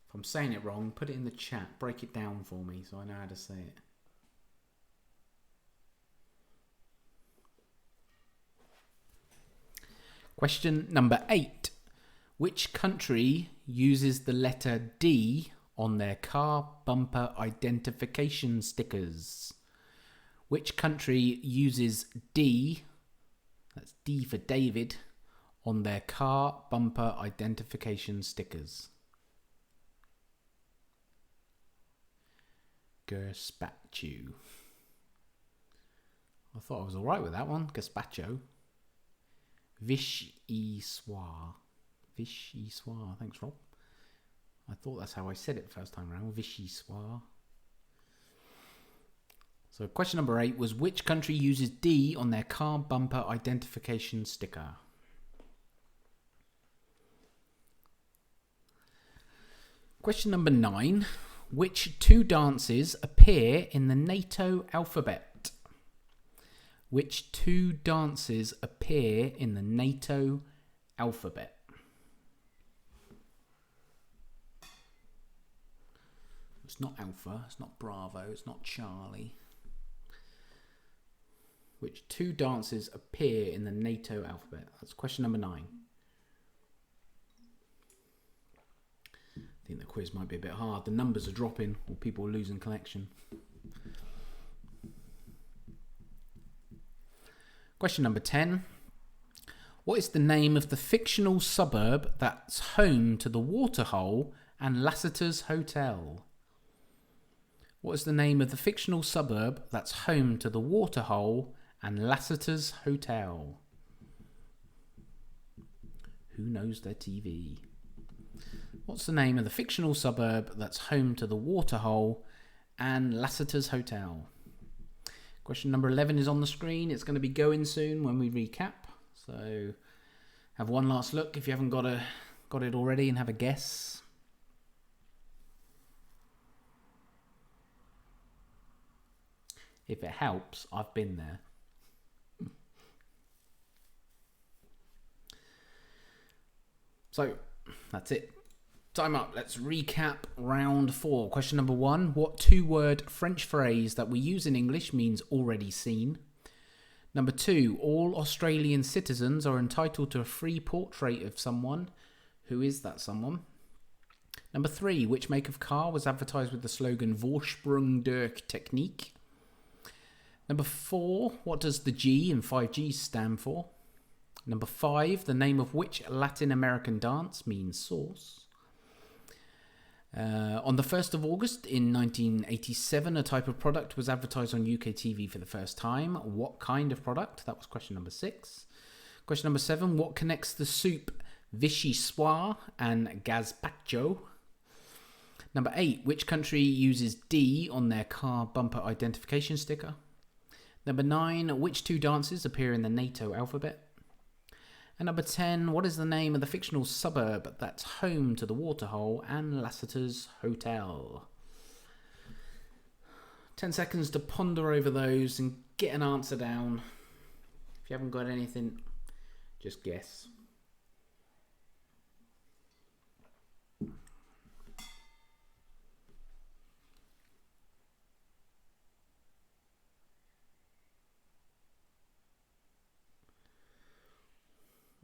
If I'm saying it wrong, put it in the chat. Break it down for me so I know how to say it. Question number 8. Which country uses the letter D on their car bumper identification stickers? Which country uses D, that's D for David, on their car bumper identification stickers? Gazpacho. I thought I was alright with that one. Gazpacho. Vichyssoise. Vichyssoise. Thanks, Rob. I thought that's how I said it first time around. Vichy Soir. So question number 8 was, which country uses D on their car bumper identification sticker? Question number 9. Which 2 dances appear in the NATO alphabet? Which 2 dances appear in the NATO alphabet? It's not Alpha, it's not Bravo, it's not Charlie. Which 2 dances appear in the NATO alphabet? That's question number 9. I think the quiz might be a bit hard. The numbers are dropping, or people are losing connection. Question number 10. What is the name of the fictional suburb that's home to the Waterhole and Lassiter's Hotel? What is the name of the fictional suburb that's home to the Waterhole and Lassiter's Hotel? Who knows their TV? What's the name of the fictional suburb that's home to the Waterhole and Lassiter's Hotel? Question number 11 is on the screen. It's going to be going soon when we recap. So have one last look if you haven't got it already and have a guess. If it helps, I've been there. So that's it. Time up. Let's recap round 4. Question number 1. What 2-word French phrase that we use in English means already seen? Number 2. All Australian citizens are entitled to a free portrait of someone. Who is that someone? Number 3. Which make of car was advertised with the slogan Vorsprung durch Technik? Number 4. What does the G in 5G stand for? Number 5. The name of which Latin American dance means sauce? On the 1st of August in 1987, a type of product was advertised on UK TV for the first time. What kind of product? That was question number 6. Question number 7. What connects the soup Vichy Soir and Gazpacho? Number 8. Which country uses D on their car bumper identification sticker? Number 9. Which 2 dances appear in the NATO alphabet? And number 10, what is the name of the fictional suburb that's home to the Waterhole and Lassiter's Hotel? 10 seconds to ponder over those and get an answer down. If you haven't got anything, just guess.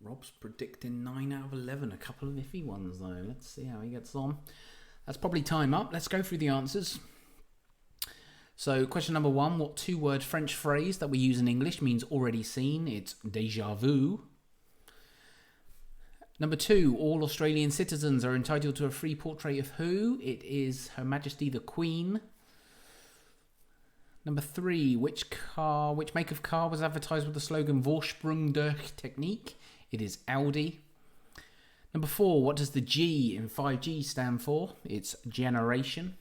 Rob's predicting 9 out of 11. A couple of iffy ones, though. Let's see how he gets on. That's probably time up. Let's go through the answers. So, question number 1. What 2-word French phrase that we use in English means already seen? It's déjà vu. Number 2. All Australian citizens are entitled to a free portrait of who? It is Her Majesty the Queen. Number 3. Which make of car was advertised with the slogan Vorsprung durch Technik? It is Audi. Number 4, what does the G in 5G stand for? It's generation,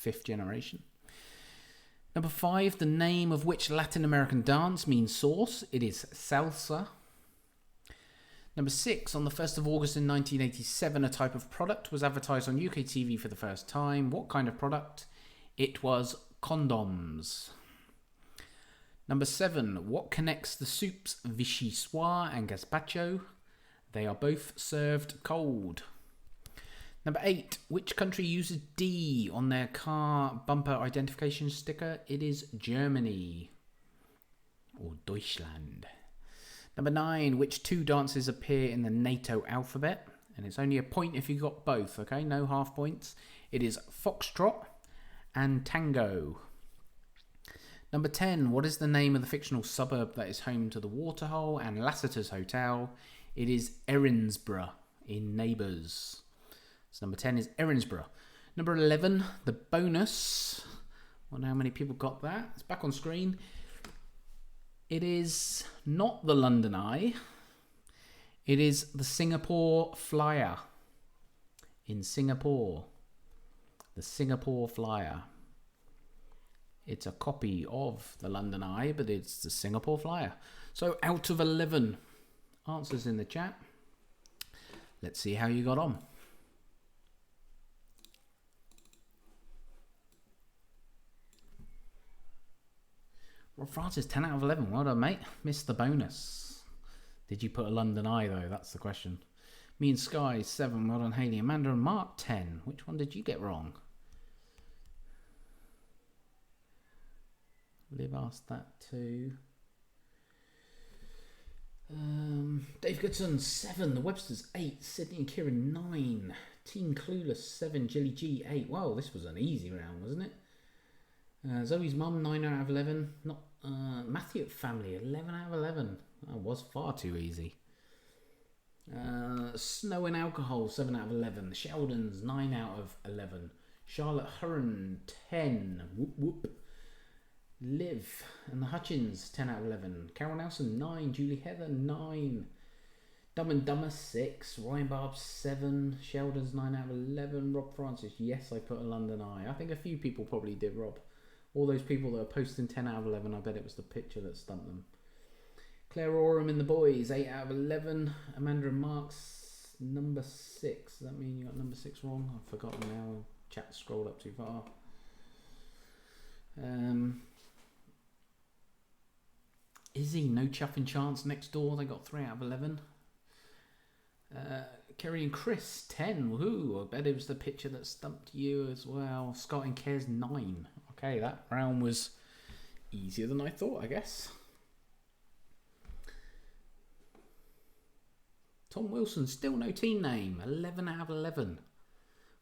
5th generation. Number 5, the name of which Latin American dance means sauce? It is salsa. Number 6, on the 1st of August in 1987, a type of product was advertised on UK TV for the first time. What kind of product? It was condoms. Number 7, what connects the soups Vichy Soir and Gazpacho? They are both served cold. Number 8, which country uses D on their car bumper identification sticker? It is Germany, or Deutschland. Number 9, which 2 dances appear in the NATO alphabet? And it's only a point if you got both, okay? No half points. It is foxtrot and tango. Number 10, what is the name of the fictional suburb that is home to the Waterhole and Lassiter's Hotel? It is Erinsborough in Neighbours. So number 10 is Erinsborough. Number 11, the bonus. I wonder how many people got that. It's back on screen. It is not the London Eye. It is the Singapore Flyer. in Singapore. The Singapore Flyer. It's a copy of the London Eye, but it's the Singapore Flyer. So out of 11 answers in the chat. Let's see how you got on. Rob Francis, 10 out of 11. Well done, mate. Missed the bonus. Did you put a London Eye, though? That's the question. Me and Sky, 7. Well done, Hayley. Amanda and Mark, 10. Which one did you get wrong? Liv asked that too. Dave Goodson, 7. The Websters, 8. Sydney and Kieran, 9. Team Clueless, 7. Jilly G, 8. Wow, this was an easy round, wasn't it? Zoe's mum, 9 out of 11. Not Matthew family, 11 out of 11. That was far too easy. Snow and Alcohol, 7 out of 11. Sheldon's, 9 out of 11. Charlotte Hurren, 10. Whoop whoop. Liv and the Hutchins, 10 out of 11. Carol Nelson, 9. Julie Heather, 9. Dumb and Dumber, 6. Ryan Barb, 7. Sheldon's, 9 out of 11. Rob Francis, yes, I put a London Eye. I think a few people probably did, Rob. All those people that are posting 10 out of 11, I bet it was the picture that stumped them. Claire Oram and the boys, 8 out of 11. Amanda and Mark's, number 6. Does that mean you got number 6 wrong? I've forgotten now. Chat scrolled up too far. Izzy, no chuffing chance next door. They got 3 out of 11. Kerry and Chris, 10. Woohoo! I bet it was the picture that stumped you as well. Scott and Kez, 9. Okay, that round was easier than I thought, I guess. Tom Wilson, still no team name. 11 out of 11.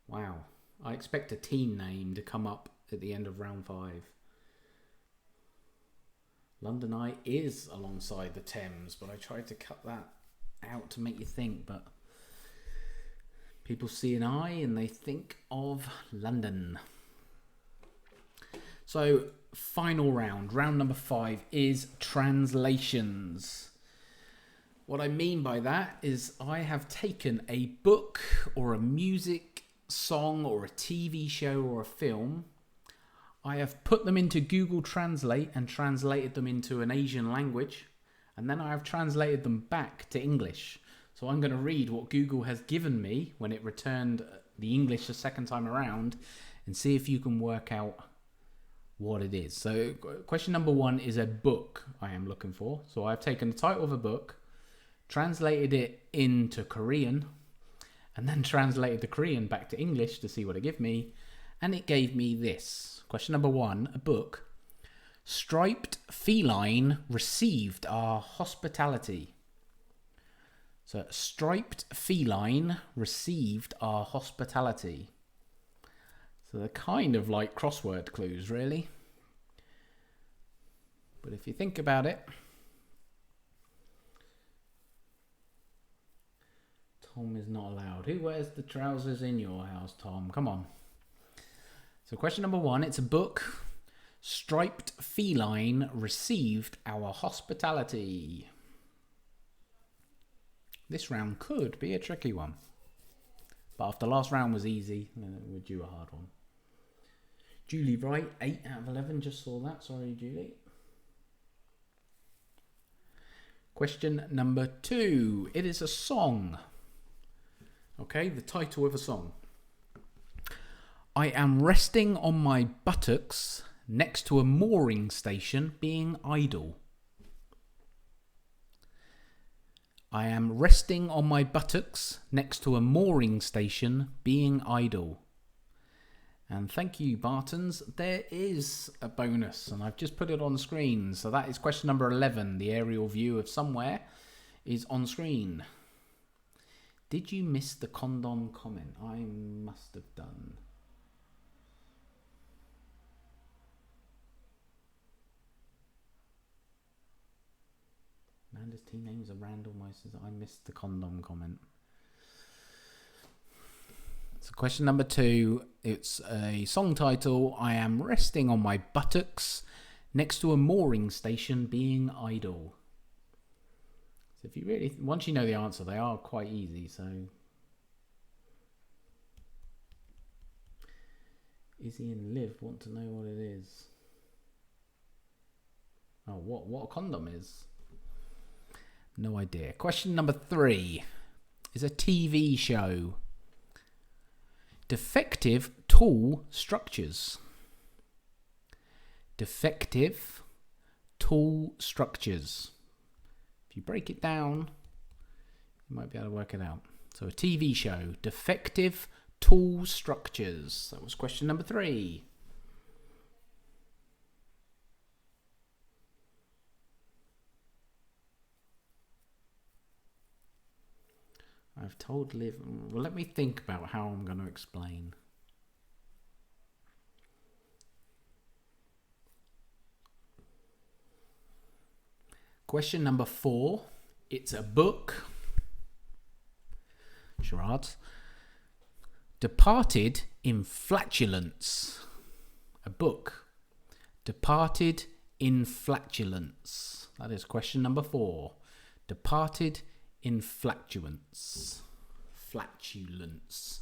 Wow. I expect a team name to come up at the end of round 5. London Eye is alongside the Thames, but I tried to cut that out to make you think, but people see an eye and they think of London. So, final round, round number 5 is translations. What I mean by that is I have taken a book or a music song or a TV show or a film. I have put them into Google Translate and translated them into an Asian language. And then I have translated them back to English. So I'm going to read what Google has given me when it returned the English the second time around and see if you can work out what it is. So question number 1 is a book I am looking for. So I've taken the title of a book, translated it into Korean, and then translated the Korean back to English to see what it gave me. And it gave me this. Question number 1, a book. Striped feline received our hospitality. So, striped feline received our hospitality. So they're kind of like crossword clues, really. But if you think about it, Tom is not allowed. Who wears the trousers in your house, Tom? Come on. So question number 1, it's a book. Striped feline received our hospitality. This round could be a tricky one. But if the last round was easy, then we're due a hard one. Julie Wright, 8 out of 11. Just saw that. Sorry, Julie. Question number 2. It is a song. Okay, the title of a song. I am resting on my buttocks next to a mooring station being idle. I am resting on my buttocks next to a mooring station being idle. And thank you, Bartons. There is a bonus, and I've just put it on screen. So that is question number 11. The aerial view of somewhere is on screen. Did you miss the condom comment? I must have done. Amanda's team names are Randall Moses. I missed the condom comment. So question number 2, it's a song title. I am resting on my buttocks next to a mooring station being idle. So if you really, once you know the answer, they are quite easy. So Izzy and Liv want to know what it is. Oh, what a condom is? No idea. Question number 3 is a TV show. Defective tool structures. Defective tool structures. If you break it down, you might be able to work it out. So a TV show, defective tool structures. That was question number 3. I've told Liv. Well, let me think about how I'm going to explain. Question number 4. It's a book. Charades. Departed in flatulence. A book. Departed in flatulence. That is question number 4. Departed in flatulence. Flatulence.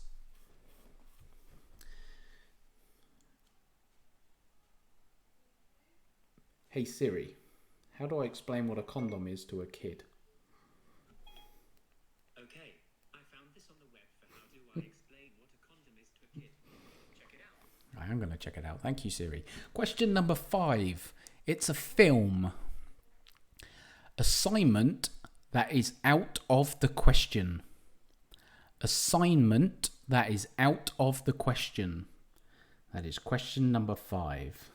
Hey Siri, how do I explain what a condom is to a kid? Okay, I found this on the web for how do I explain what a condom is to a kid. Check it out. I am going to check it out. Thank you, Siri. Question number 5. It's a film. Assignment that is out of the question. Assignment that is out of the question. That is question number 5.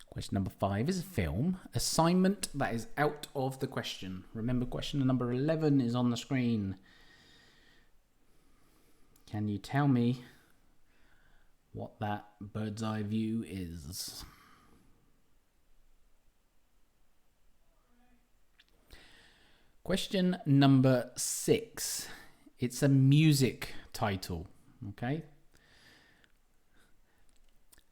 Question number 5 is a film. Assignment that is out of the question. Remember, question number 11 is on the screen. Can you tell me what that bird's eye view is? Question number 6. It's a music title. Okay.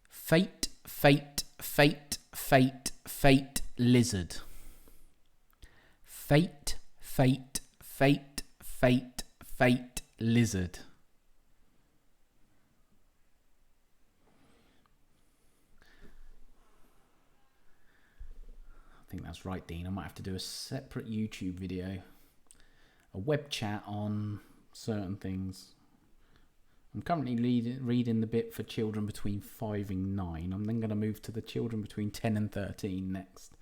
Fate, fate, fate, fate, fate, lizard. Fate, fate, fate, fate, fate, lizard. I think that's right, Dean. I might have to do a separate YouTube video, a web chat on certain things. I'm currently reading the bit for children between 5 and 9. I'm then going to move to the children between 10 and 13 next.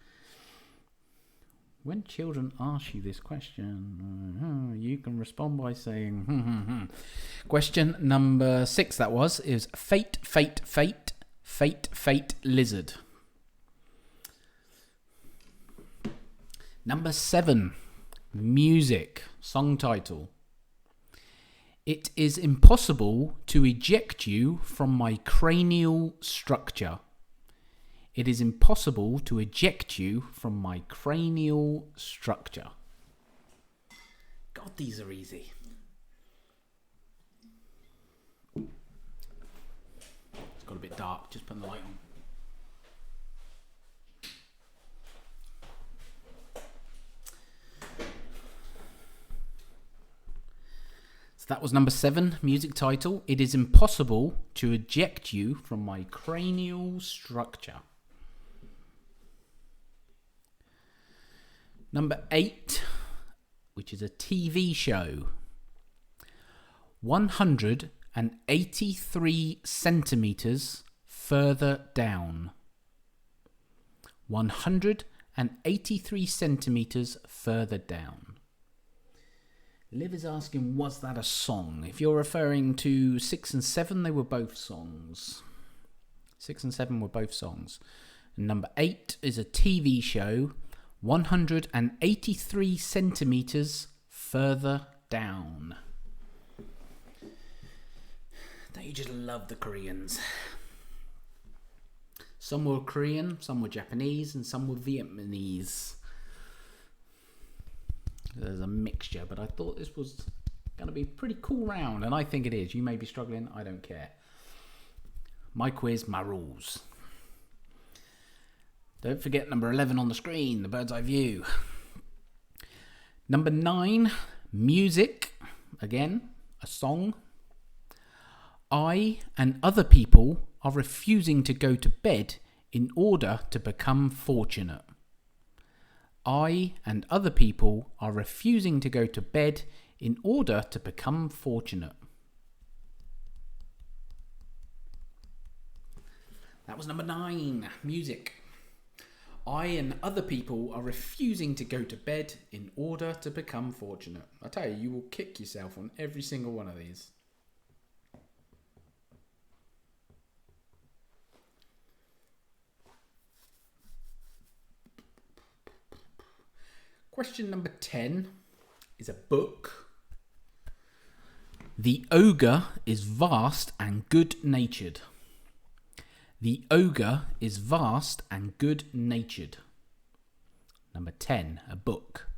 When children ask you this question, you can respond by saying, Question number 6, that was, is fate, fate, fate, fate, fate, lizard. Number 7, music, song title. It is impossible to eject you from my cranial structure. It is impossible to eject you from my cranial structure. God, these are easy. It's got a bit dark, just put the light on. That was number 7, music title. It is impossible to eject you from my cranial structure. Number 8, which is a TV show. 183 centimeters further down. 183 centimeters further down. Liv is asking, was that a song? If you're referring to 6 and 7, they were both songs. 6 and 7 were both songs. And number 8 is a TV show, 183 centimeters further down. Don't you just love the Koreans? Some were Korean, some were Japanese, and some were Vietnamese. There's a mixture, but I thought this was going to be a pretty cool round, and I think it is. You may be struggling, I don't care. My quiz, my rules. Don't forget number 11 on the screen, the bird's eye view. Number 9, music. Again, a song. I and other people are refusing to go to bed in order to become fortunate. I and other people are refusing to go to bed in order to become fortunate. That was number 9, music. I and other people are refusing to go to bed in order to become fortunate. I tell you, you will kick yourself on every single one of these. Question number 10 is a book. The ogre is vast and good-natured. The ogre is vast and good-natured. Number 10, a book.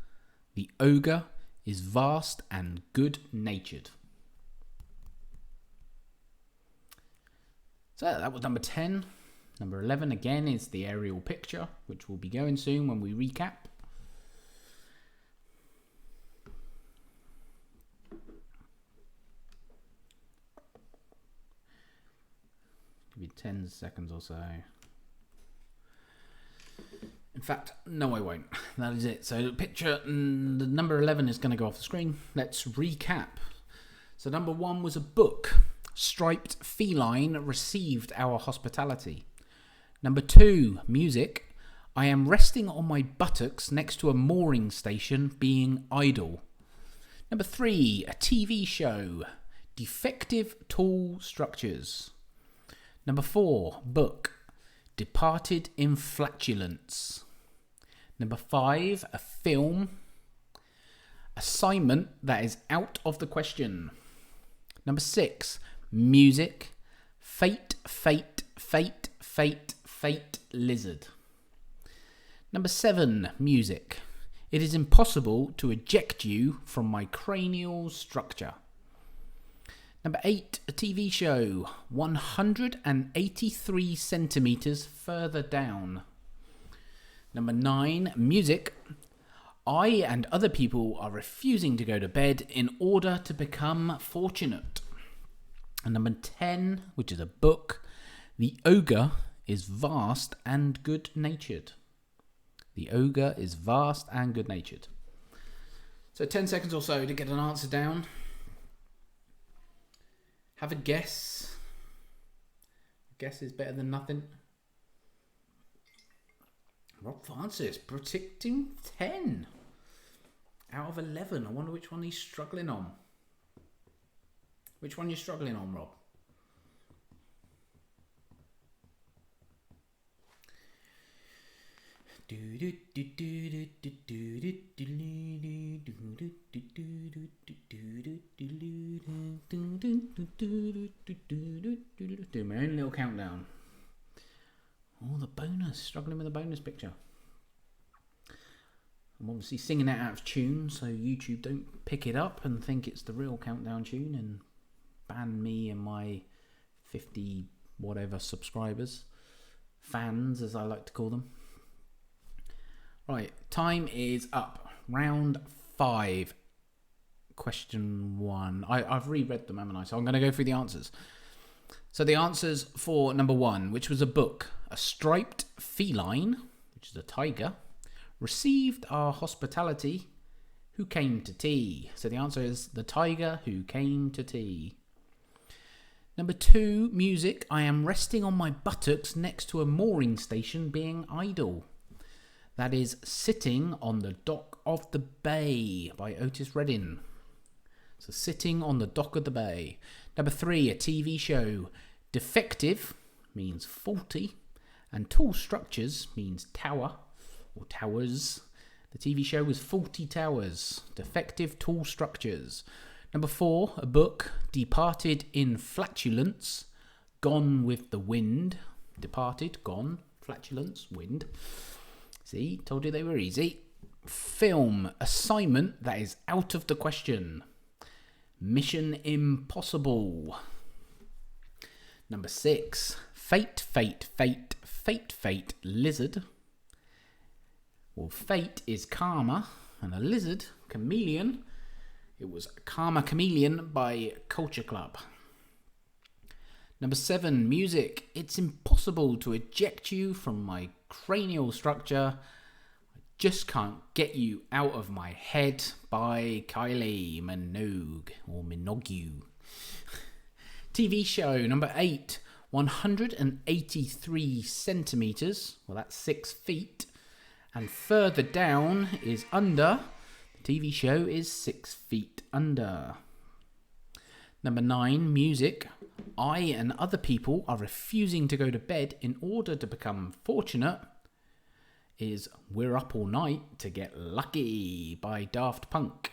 The ogre is vast and good-natured. So that was number 10. Number 11 again is the aerial picture, which will be going soon when we recap. Give you 10 seconds or so. In fact, no, I won't. That is it. So the picture, the number 11 is going to go off the screen. Let's recap. So number 1 was a book. Striped feline received our hospitality. Number 2, music. I am resting on my buttocks next to a mooring station being idle. Number 3, a TV show. Defective tall structures. Number 4, book. Departed in flatulence. Number 5, a film. Assignment that is out of the question. Number 6, music. Fate, fate, fate, fate, fate, lizard. Number 7, music. It is impossible to eject you from my cranial structure. Number 8, a TV show, 183 centimetres further down. Number 9, music. I and other people are refusing to go to bed in order to become fortunate. And number 10, which is a book, the ogre is vast and good-natured. The ogre is vast and good-natured. So 10 seconds or so to get an answer down. Have a guess. A guess is better than nothing. Rob Francis predicting 10 out of 11. I wonder which one he's struggling on. Which one are you struggling on, Rob? Do my own little countdown. Oh, the bonus. Struggling with the bonus picture. I'm obviously singing that out of tune, so YouTube don't pick it up and think it's the real countdown tune and ban me and my 50 whatever subscribers. Fans, as I like to call them. Right, time is up. Round 5. Question 1. I've reread them, haven't I? So I'm going to go through the answers. So the answers for number 1, which was a book. A striped feline, which is a tiger, received our hospitality. Who came to tea? So the answer is the tiger who came to tea. Number 2, music. I am resting on my buttocks next to a mooring station being idle. That is Sitting on the Dock of the Bay by Otis Redding. So Sitting on the Dock of the Bay. Number 3, a TV show. Defective means faulty. And Tall Structures means tower or towers. The TV show was Faulty Towers. Defective Tall Structures. Number 4, a book. Departed in flatulence. Gone with the wind. Departed, gone. Flatulence, wind. See, told you they were easy. Film, assignment that is out of the question. Mission Impossible. Number 6, fate, fate, fate, fate, fate, lizard. Well, fate is karma, And a lizard, chameleon. It was Karma Chameleon by Culture Club. Number 7, music. It's impossible to eject you from my cranial structure. I just can't get you out of my head by Kylie Minogue or Minogue. TV show number 8, 183 centimetres. Well, that's 6 feet. And further down is under. The TV show is 6 feet under. Number 9, music. I and other people are refusing to go to bed in order to become fortunate. Is We're Up All Night to Get Lucky by Daft Punk.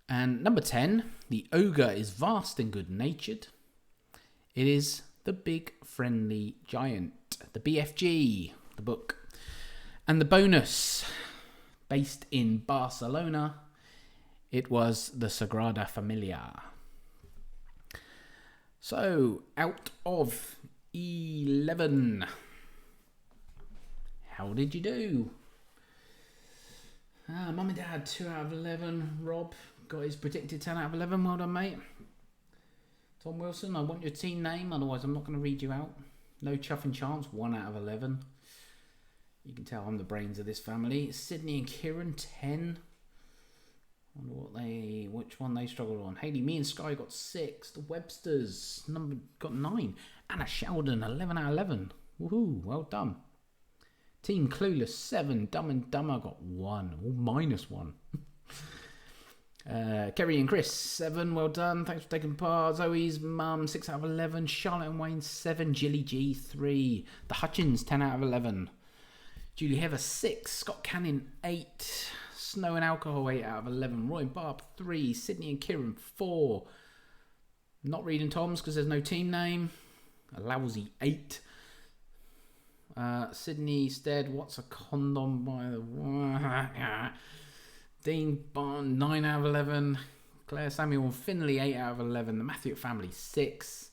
And number 10, the ogre is vast and good-natured. It is The Big Friendly Giant, the BFG, the book. And the bonus, based in Barcelona, it was the Sagrada Familia. So, out of 11, how did you do? Mum and Dad, 2 out of 11. Rob got his predicted 10 out of 11. Well done, mate. Tom Wilson, I want your team name, otherwise I'm not going to read you out. No chuff and chance, 1 out of 11. You can tell I'm the brains of this family. Sydney and Kieran, 10. Wonder which one they struggled on. Hayley, me and Sky got 6. The Websters got 9. Anna Sheldon, 11 out of 11. Woohoo, well done. Team Clueless, 7. Dumb and Dumber got 1. Or -1. Kerry and Chris, 7. Well done. Thanks for taking part. Zoe's mum, 6 out of 11. Charlotte and Wayne, 7. Jilly G, 3. The Hutchins, 10 out of 11. Julie Heather, 6. Scott Cannon, 8. Snow and Alcohol, 8 out of 11. Roy and Barb, 3. Sydney and Kieran, 4. Not reading Tom's because there's no team name. A lousy 8. Sydney Stead, what's a condom by the... Dean Bond, 9 out of 11. Claire Samuel and Finley, 8 out of 11. The Matthew family, 6.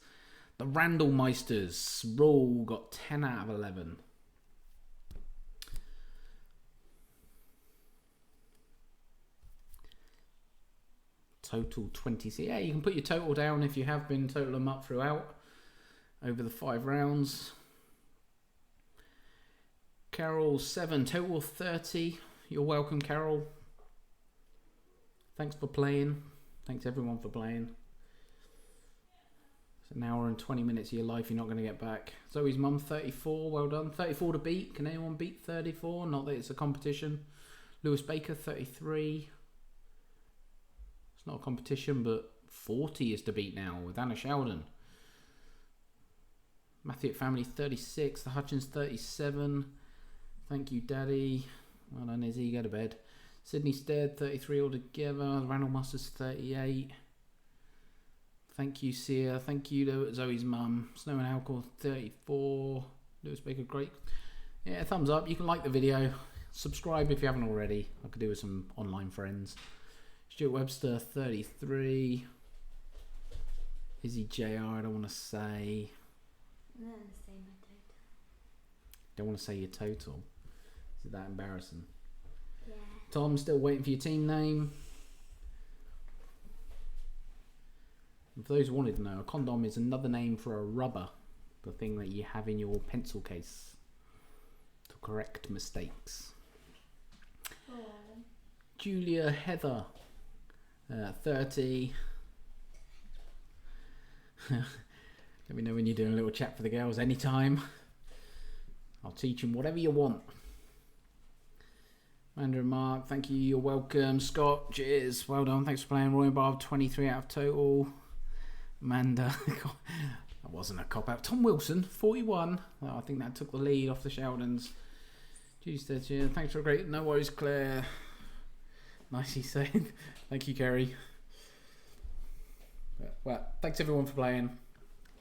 The Randall Meisters, Roll got 10 out of 11. Total 20. So yeah, you can put your total down if you have been, total them up throughout over the 5 rounds. Carol, 7. Total 30. You're welcome, Carol. Thanks for playing. Thanks everyone for playing. It's an hour and 20 minutes of your life you're not going to get back. Zoe's mum, 34. Well done. 34 to beat. Can anyone beat 34? Not that it's a competition. Lewis Baker, 33. It's not a competition, but 40 is to beat now with Anna Sheldon. Matthew family, 36. The Hutchins, 37. Thank you, Daddy. Well done, Izzy. Go to bed. Sydney Stead, 33 altogether. Randall Musters, 38. Thank you, Sia. Thank you, Zoe's mum. Snow and Alcohol, 34. Lewis Baker, great. Yeah, thumbs up. You can like the video. Subscribe if you haven't already. I could do with some online friends. Stuart Webster, 33. Izzy JR, I don't want to say. Don't want to say your total. Is that embarrassing? Yeah. Tom, still waiting for your team name. And for those who wanted to know, a condom is another name for a rubber, the thing that you have in your pencil case to correct mistakes. Oh. Julia Heather, 30. Let me know when you're doing a little chat for the girls anytime. I'll teach them whatever you want. Amanda and Mark, thank you. You're welcome. Scott, cheers. Well done. Thanks for playing. Roy and Barb, 23 out of total. Amanda, that wasn't a cop-out. Tom Wilson, 41. Well, I think that took the lead off the Sheldons. Judy said, yeah, thanks for a great... No worries, Claire. Nicely said. Thank you, Kerry. Well, thanks everyone for playing.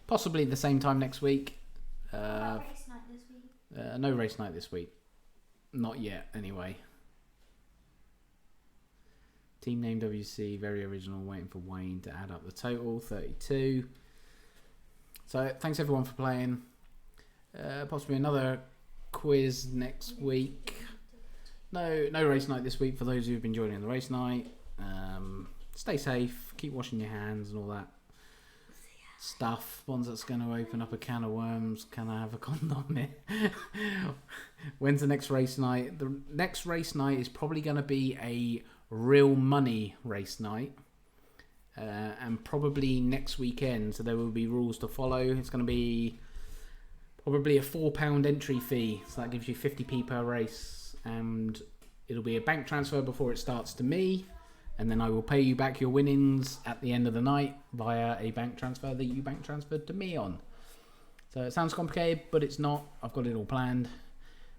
Possibly the same time next week. What about race night this week? No race night this week. Not yet, anyway. Team name WC, very original, waiting for Wayne to add up the total, 32. So, thanks everyone for playing. Possibly another quiz next week. no race night this week for those who've been joining the race night. Stay safe, keep washing your hands and all that stuff. Bonz that's going to open up a can of worms. Can I have a condom here? When's the next race night? The next race night is probably going to be a real money race night. And probably next weekend, so there will be rules to follow. It's going to be probably a £4 entry fee, so that gives you 50p per race, and it'll be a bank transfer before it starts to me, and then I will pay you back your winnings at the end of the night via a bank transfer that you bank transferred to me on. So it sounds complicated, but it's not. I've got it all planned.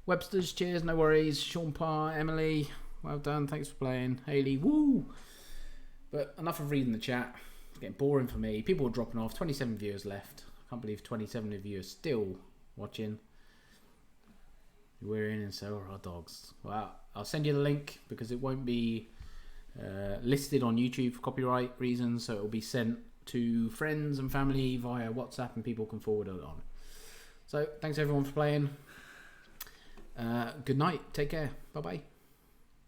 Webster's, cheers, no worries. Sean Parr, Emily, well done, thanks for playing. Hayley, woo! But enough of reading the chat. It's getting boring for me. People are dropping off. 27 viewers left. I can't believe 27 of you are still watching. We're in and so are our dogs. Well, I'll send you the link because it won't be listed on YouTube for copyright reasons. So it will be sent to friends and family via WhatsApp and people can forward it on. So thanks everyone for playing. Good night. Take care. Bye-bye.